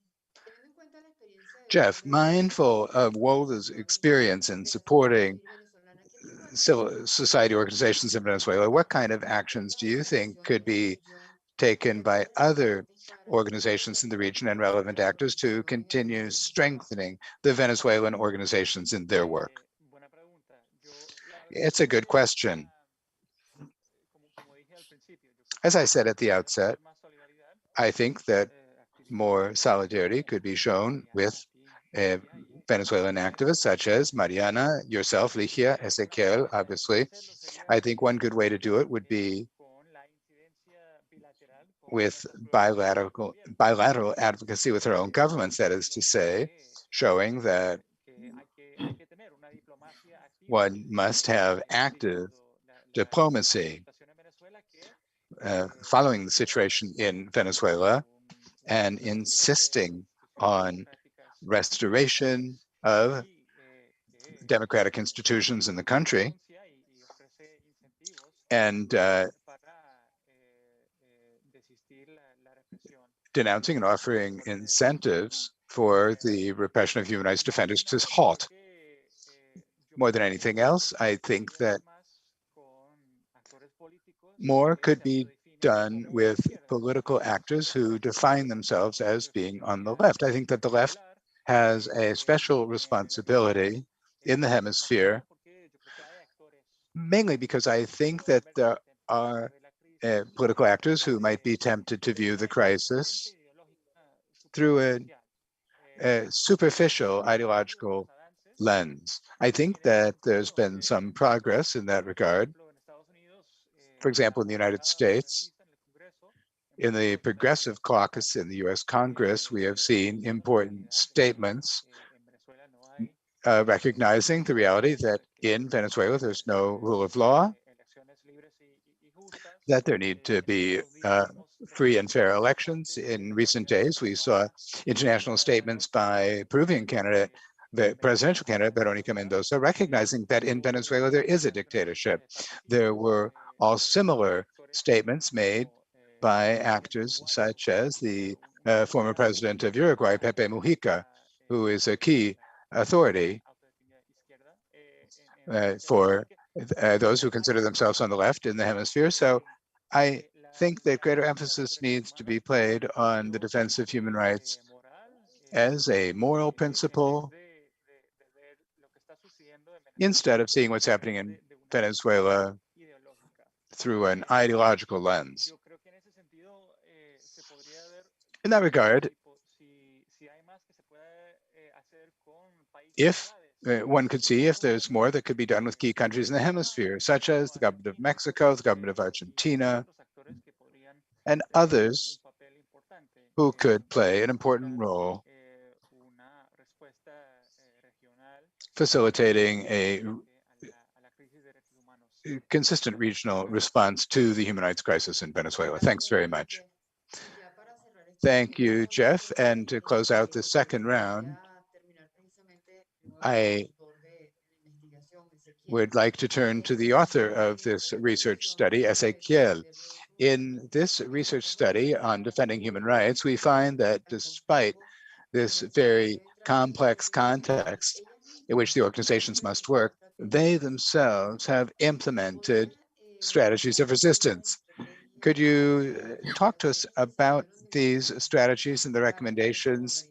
en cuenta la experiencia de Jeff, mindful of WOLA's experience in supporting civil society organizations in Venezuela, what kind of actions do you think could be taken by other organizations in the region and relevant actors to continue strengthening the Venezuelan organizations in their work? It's a good question. As I said at the outset, I think that more solidarity could be shown with Venezuelan activists such as Mariana, yourself, Ligia, Ezequiel, obviously. I think one good way to do it would be with bilateral advocacy with our own governments, that is to say, showing that one must have active diplomacy following the situation in Venezuela and insisting on restoration of democratic institutions in the country and denouncing and offering incentives for the repression of human rights defenders to halt. More than anything else, I think that more could be done with political actors who define themselves as being on the left. I think that the left has a special responsibility in the hemisphere, mainly because I think that there are political actors who might be tempted to view the crisis through a superficial ideological lens. I think that there's been some progress in that regard. For example, in the United States, in the Progressive Caucus in the US Congress, we have seen important statements recognizing the reality that in Venezuela, there's no rule of law, that there need to be free and fair elections. In recent days, we saw international statements by Peruvian candidate, the presidential candidate, Veronica Mendoza, recognizing that in Venezuela there is a dictatorship. There were all similar statements made by actors such as the former president of Uruguay, Pepe Mujica, who is a key authority for those who consider themselves on the left in the hemisphere. So I think that greater emphasis needs to be played on the defense of human rights as a moral principle instead of seeing what's happening in Venezuela through an ideological lens. In that regard, if one could see if there's more that could be done with key countries in the hemisphere, such as the government of Mexico, the government of Argentina, and others who could play an important role facilitating a consistent regional response to the human rights crisis in Venezuela. Thanks very much. Thank you, Jeff. And to close out the second round, I would like to turn to the author of this research study, Ezequiel. In this research study on defending human rights, we find that despite this very complex context in which the organizations must work, they themselves have implemented strategies of resistance. Could you talk to us about these strategies and the recommendations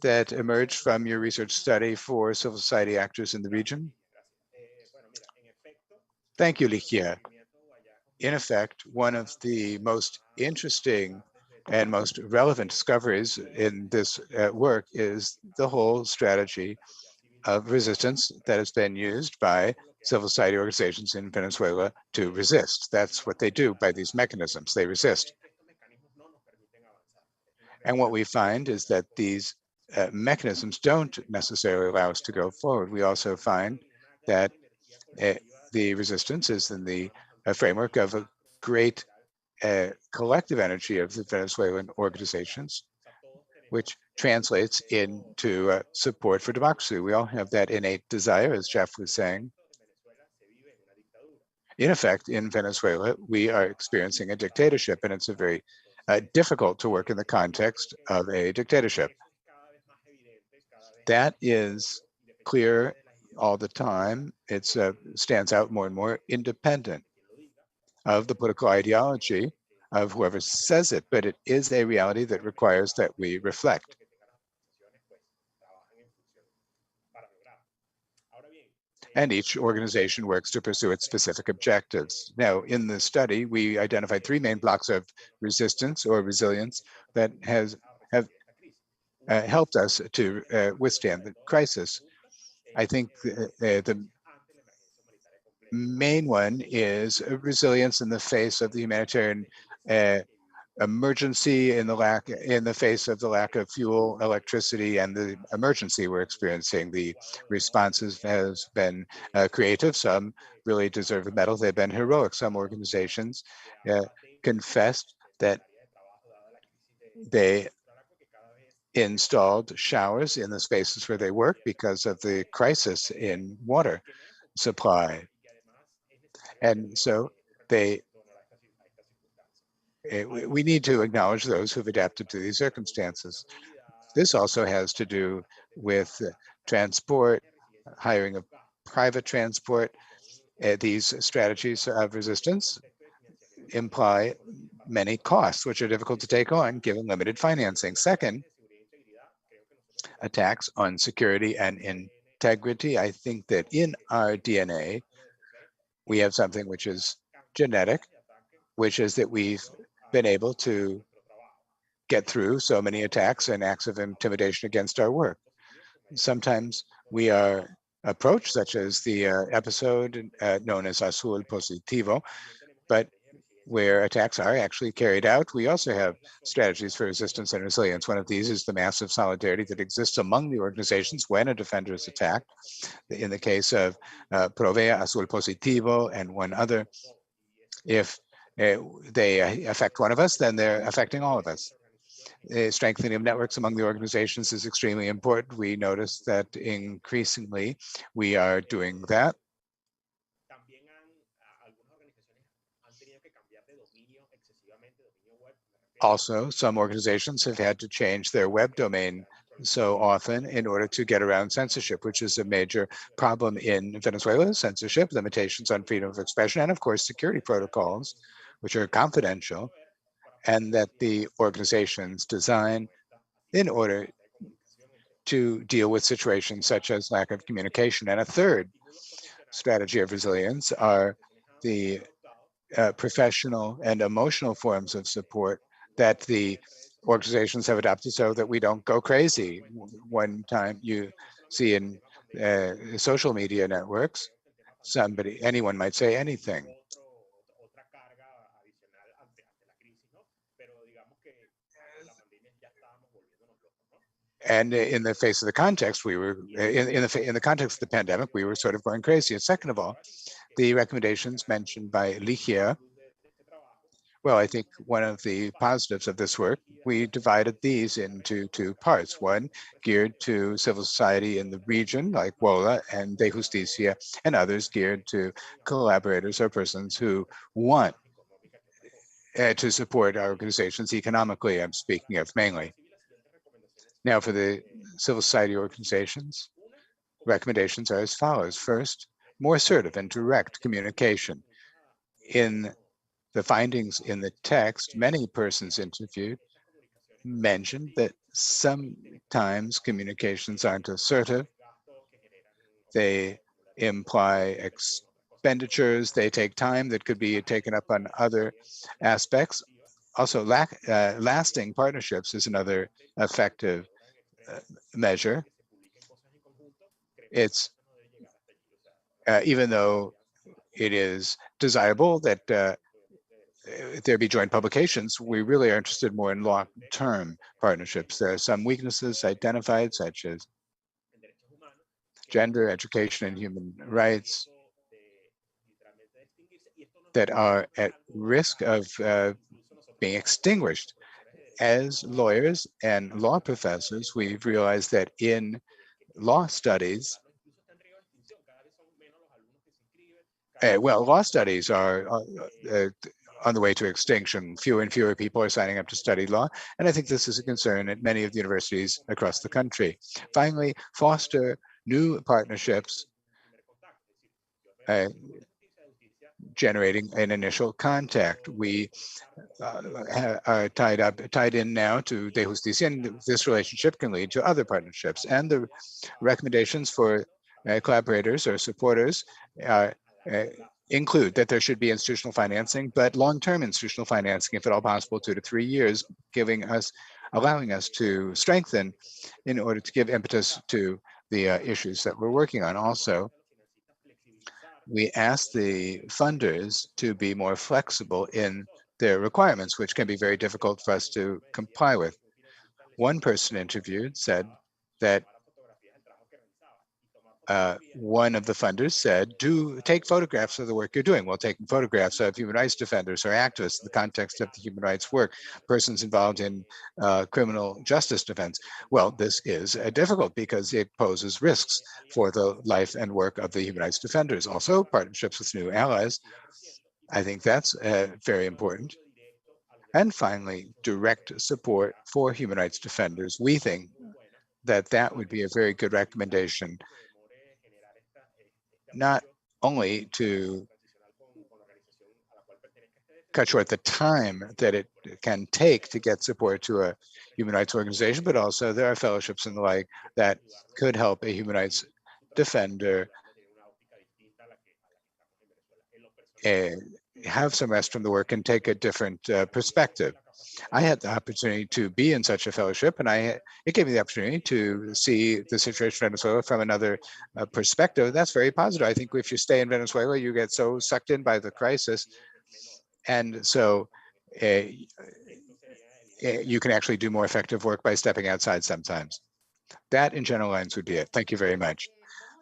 that emerged from your research study for civil society actors in the region? Thank you, Ligia. In effect, one of the most interesting and most relevant discoveries in this work is the whole strategy of resistance that has been used by civil society organizations in Venezuela to resist. That's what they do by these mechanisms, they resist. And what we find is that these mechanisms don't necessarily allow us to go forward. We also find that the resistance is in the framework of a great collective energy of the Venezuelan organizations, which translates into support for democracy. We all have that innate desire, as Jeff was saying. In effect, in Venezuela, we are experiencing a dictatorship, and it's a very difficult to work in the context of a dictatorship. That is clear all the time. It stands out more and more independent of the political ideology of whoever says it, but it is a reality that requires that we reflect. And each organization works to pursue its specific objectives. Now, in the study, we identified three main blocks of resistance or resilience that have helped us to withstand the crisis. I think the main one is resilience in the face of the humanitarian emergency, in the face of the lack of fuel, electricity, and the emergency we're experiencing. The responses has been creative. Some really deserve a medal. They've been heroic. Some organizations confessed that they installed showers in the spaces where they work because of the crisis in water supply. And so we need to acknowledge those who've adapted to these circumstances. This also has to do with transport, hiring of private transport. These strategies of resistance imply many costs, which are difficult to take on given limited financing. Second, attacks on security and integrity. I think that in our DNA, we have something which is genetic, which is that we've been able to get through so many attacks and acts of intimidation against our work. Sometimes we are approached, such as the episode known as Azul Positivo, but where attacks are actually carried out, we also have strategies for resistance and resilience. One of these is the massive solidarity that exists among the organizations when a defender is attacked. In the case of Provea, Azul Positivo, and one other, if they affect one of us, then they're affecting all of us. Strengthening of networks among the organizations is extremely important. We notice that increasingly we are doing that. Also, some organizations have had to change their web domain so often in order to get around censorship, which is a major problem in Venezuela: censorship, limitations on freedom of expression, and of course, security protocols, which are confidential, and that the organizations design in order to deal with situations such as lack of communication. And a third strategy of resilience are the professional and emotional forms of support that the organizations have adopted so that we don't go crazy. One time you see in social media networks, anyone might say anything. And in the face of the context, we were in the context of the pandemic, we were sort of going crazy. And second of all, the recommendations mentioned by Ligia. Well, I think one of the positives of this work, we divided these into two parts. One geared to civil society in the region, like WOLA and De Justicia, and others geared to collaborators or persons who want to support our organizations economically, I'm speaking of mainly. Now, for the civil society organizations, recommendations are as follows. First, more assertive and direct communication. In the findings in the text, many persons interviewed mentioned that sometimes communications aren't assertive. They imply expenditures, they take time that could be taken up on other aspects. Also, lasting partnerships is another effective measure. It's even though it is desirable that there be joint publications, we really are interested more in long-term partnerships. There are some weaknesses identified, such as gender, education, and human rights, that are at risk of being extinguished. As lawyers and law professors, we've realized that in law studies, law studies are on the way to extinction. Fewer and fewer people are signing up to study law, and I think this is a concern at many of the universities across the country. Finally, foster new partnerships, generating an initial contact. We are tied in now to De Justicia, and this relationship can lead to other partnerships. And the recommendations for collaborators or supporters include that there should be institutional financing, but long-term institutional financing, if at all possible, 2 to 3 years, allowing us to strengthen in order to give impetus to the issues that we're working on. Also, we ask the funders to be more flexible in their requirements, which can be very difficult for us to comply with. One person interviewed said that one of the funders said, do take photographs of the work you're doing. Well, taking photographs of human rights defenders or activists in the context of the human rights work, persons involved in criminal justice defense. Well, this is difficult because it poses risks for the life and work of the human rights defenders. Also, partnerships with new allies. I think that's very important. And finally, direct support for human rights defenders. We think that that would be a very good recommendation, not only to cut short the time that it can take to get support to a human rights organization, but also there are fellowships and the like that could help a human rights defender have some rest from the work and take a different perspective. I had the opportunity to be in such a fellowship, and it gave me the opportunity to see the situation in Venezuela from another perspective. That's very positive. I think if you stay in Venezuela, you get so sucked in by the crisis, and so you can actually do more effective work by stepping outside sometimes. That, in general lines, would be it. Thank you very much.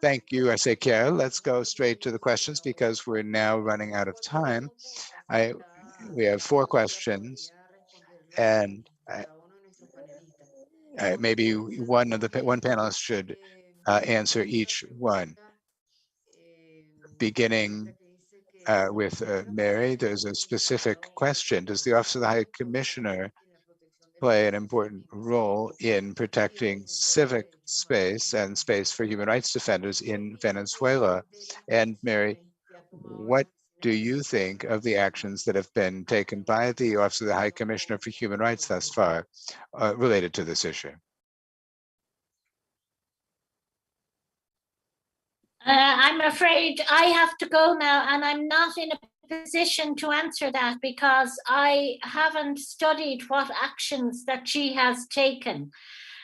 Thank you, Ezequiel. Let's go straight to the questions because we're now running out of time. I We have 4 questions, and maybe one panelist should answer each one. Beginning with Mary, there's a specific question. Does the Office of the High Commissioner play an important role in protecting civic space and space for human rights defenders in Venezuela? And Mary, what do you think of the actions that have been taken by the Office of the High Commissioner for Human Rights thus far related to this issue? I'm afraid I have to go now, and I'm not in a position to answer that because I haven't studied what actions that she has taken.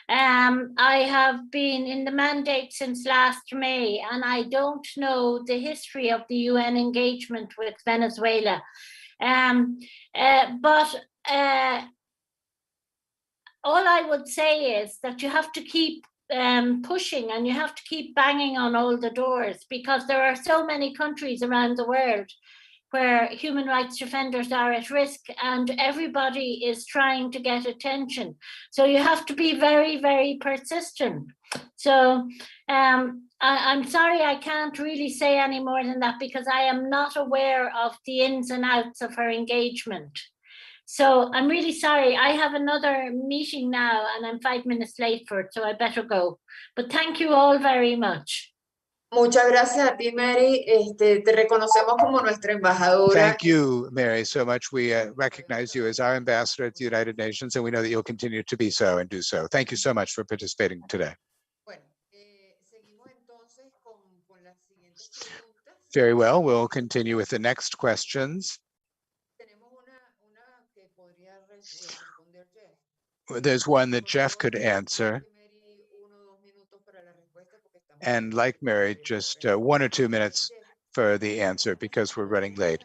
I have been in the mandate since last May, and I don't know the history of the UN engagement with Venezuela. But all I would say is that you have to keep pushing, and you have to keep banging on all the doors, because there are so many countries around the world where human rights defenders are at risk, and everybody is trying to get attention. So you have to be very, very persistent. So I'm sorry, I can't really say any more than that, because I am not aware of the ins and outs of her engagement. So I'm really sorry. I have another meeting now, and I'm 5 minutes late for it, so I better go. But thank you all very much. Muchas gracias a ti, Mary. Te reconocemos como nuestra embajadora. Thank you, Mary, so much. We recognize you as our ambassador at the United Nations, and we know that you'll continue to be so and do so. Thank you so much for participating today. Bueno, seguimos entonces con las siguientes preguntas. Very well, we'll continue with the next questions. Tenemos una que podría responder Jeff. There's one that Jeff could answer. And like Mary, just 1 or 2 minutes for the answer because we're running late.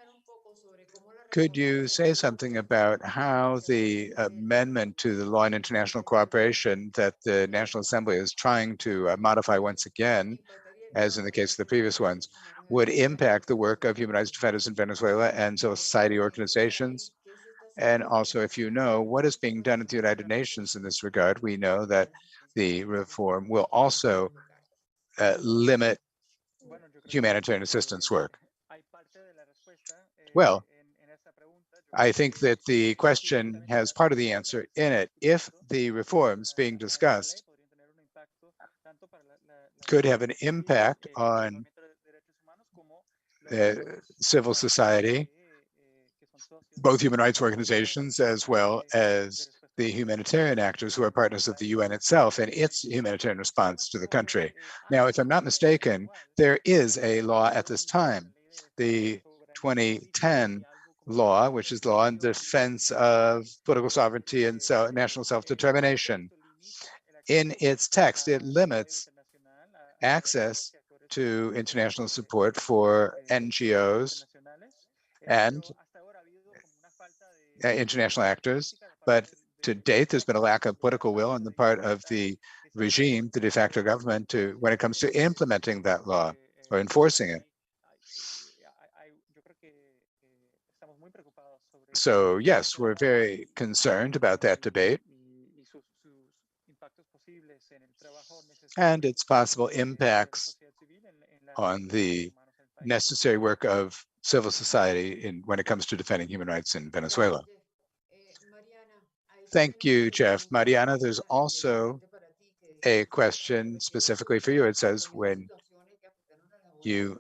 Could you say something about how the amendment to the law on international cooperation that the National Assembly is trying to modify once again, as in the case of the previous ones, would impact the work of human rights defenders in Venezuela and civil society organizations? And also, if you know what is being done at the United Nations in this regard, we know that the reform will also limit humanitarian assistance work. Well, I think that the question has part of the answer in it. If the reforms being discussed could have an impact on civil society, both human rights organizations as well as the humanitarian actors who are partners of the UN itself and its humanitarian response to the country. Now, if I'm not mistaken, there is a law at this time, the 2010 law, which is law in defense of political sovereignty and national self-determination. In its text, it limits access to international support for NGOs and international actors, but to date, there's been a lack of political will on the part of the regime, the de facto government, when it comes to implementing that law or enforcing it. So yes, we're very concerned about that debate and its possible impacts on the necessary work of civil society when it comes to defending human rights in Venezuela. Thank you, Jeff. Mariana, there's also a question specifically for you. It says, when you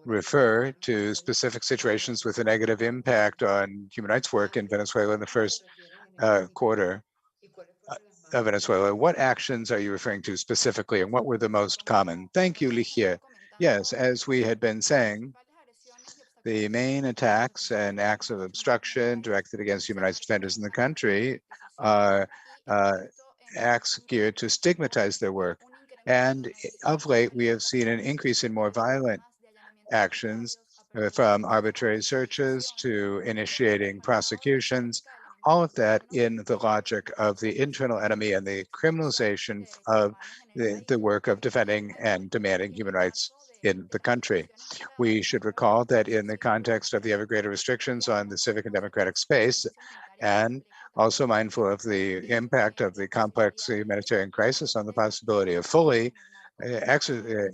refer to specific situations with a negative impact on human rights work in Venezuela in the first quarter of Venezuela, what actions are you referring to specifically, and what were the most common? Thank you, Ligia. Yes, as we had been saying, the main attacks and acts of obstruction directed against human rights defenders in the country are acts geared to stigmatize their work. And of late, we have seen an increase in more violent actions, from arbitrary searches to initiating prosecutions, all of that in the logic of the internal enemy and the criminalization of the work of defending and demanding human rights in the country. We should recall that in the context of the ever greater restrictions on the civic and democratic space, and also mindful of the impact of the complex humanitarian crisis on the possibility of fully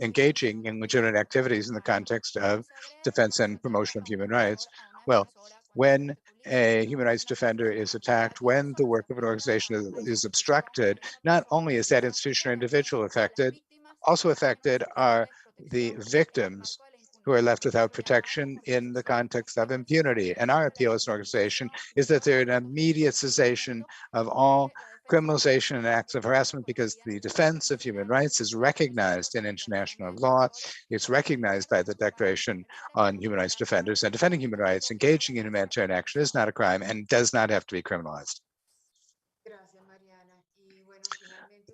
engaging in legitimate activities in the context of defense and promotion of human rights. Well, when a human rights defender is attacked, when the work of an organization is obstructed, not only is that institution or individual affected, also affected are the victims who are left without protection in the context of impunity. And our appeal as an organization is that there an immediate cessation of all criminalization and acts of harassment, because the defense of human rights is recognized in international law. It's recognized by the Declaration on Human Rights Defenders, and defending human rights, engaging in humanitarian action is not a crime and does not have to be criminalized.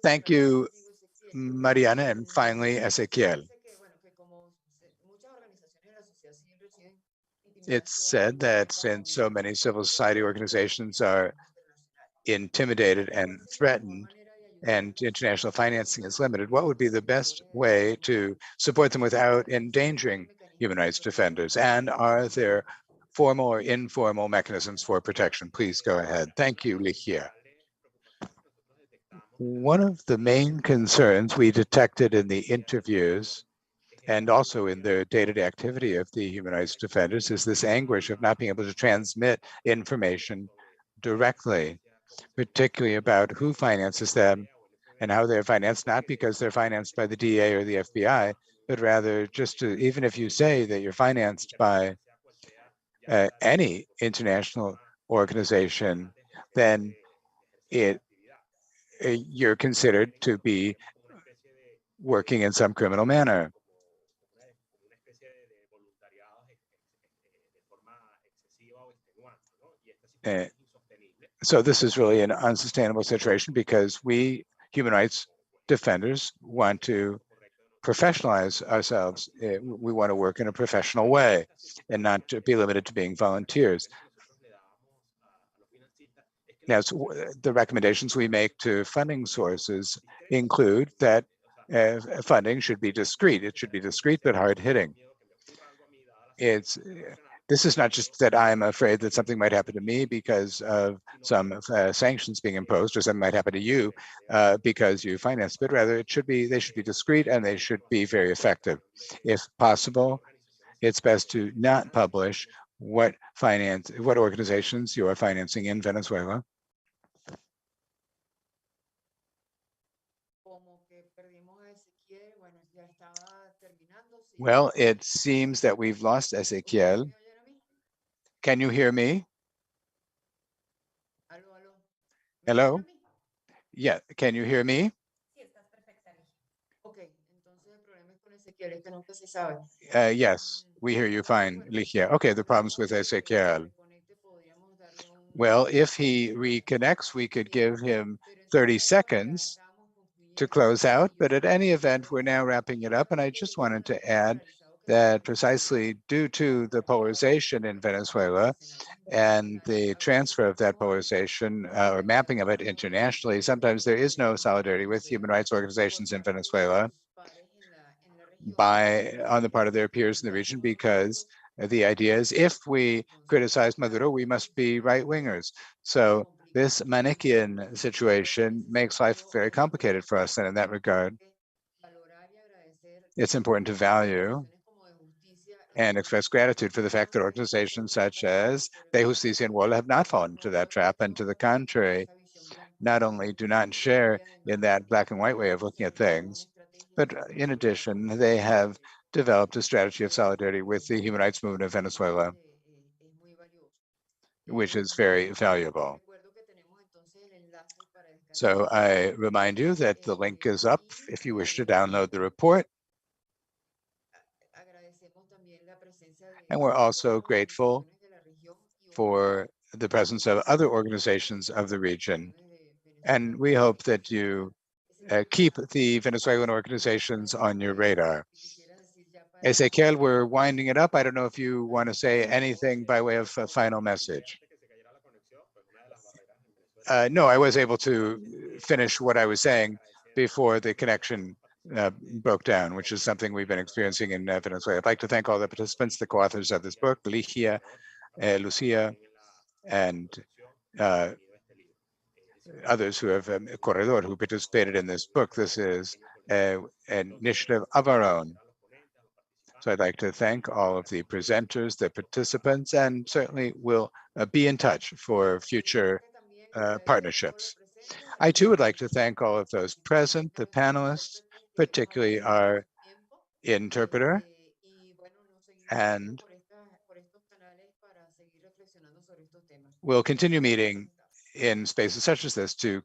Thank you, Mariana, and finally, Ezequiel. It's said that since so many civil society organizations are intimidated and threatened, and international financing is limited, what would be the best way to support them without endangering human rights defenders? And are there formal or informal mechanisms for protection? Please go ahead. Thank you, Ligia. One of the main concerns we detected in the interviews and also in the day-to-day activity of the human rights defenders is this anguish of not being able to transmit information directly, particularly about who finances them and how they're financed, not because they're financed by the DA or the FBI, but rather just to, even if you say that you're financed by any international organization, then you're considered to be working in some criminal manner. So this is really an unsustainable situation, because we human rights defenders want to professionalize ourselves. We want to work in a professional way and not to be limited to being volunteers. Now, so the recommendations we make to funding sources include that funding should be discreet. It should be discreet but hard-hitting. This is not just that I'm afraid that something might happen to me because of some sanctions being imposed, or something might happen to you because you finance, but rather they should be discreet, and they should be very effective. If possible, it's best to not publish what organizations you are financing in Venezuela. Well, it seems that we've lost Ezequiel. Can you hear me? Hello? Yeah, can you hear me? Yes, we hear you fine, Ligia. Okay, the problem's with Ezequiel. Well, if he reconnects, we could give him 30 seconds to close out, but at any event, we're now wrapping it up. And I just wanted to add that precisely due to the polarization in Venezuela and the transfer of that polarization or mapping of it internationally, sometimes there is no solidarity with human rights organizations in Venezuela on the part of their peers in the region, because the idea is if we criticize Maduro, we must be right-wingers. So this Manichean situation makes life very complicated for us. And in that regard, it's important to value and express gratitude for the fact that organizations such as De Justicia and Wola have not fallen into that trap, and to the contrary, not only do not share in that black and white way of looking at things, but in addition, they have developed a strategy of solidarity with the human rights movement of Venezuela, which is very valuable. So I remind you that the link is up if you wish to download the report. And we're also grateful for the presence of other organizations of the region. And we hope that you keep the Venezuelan organizations on your radar. Ezequiel, we're winding it up. I don't know if you want to say anything by way of a final message. No, I was able to finish what I was saying before the connection broke down, which is something we've been experiencing in Venezuela. I'd like to thank all the participants, the co-authors of this book, Ligia, Lucia, and others who have Corredor, who participated in this book. This is an initiative of our own. So I'd like to thank all of the presenters, the participants, and certainly will be in touch for future partnerships. I too would like to thank all of those present, the panelists, particularly our interpreter, and we'll continue meeting in spaces such as this to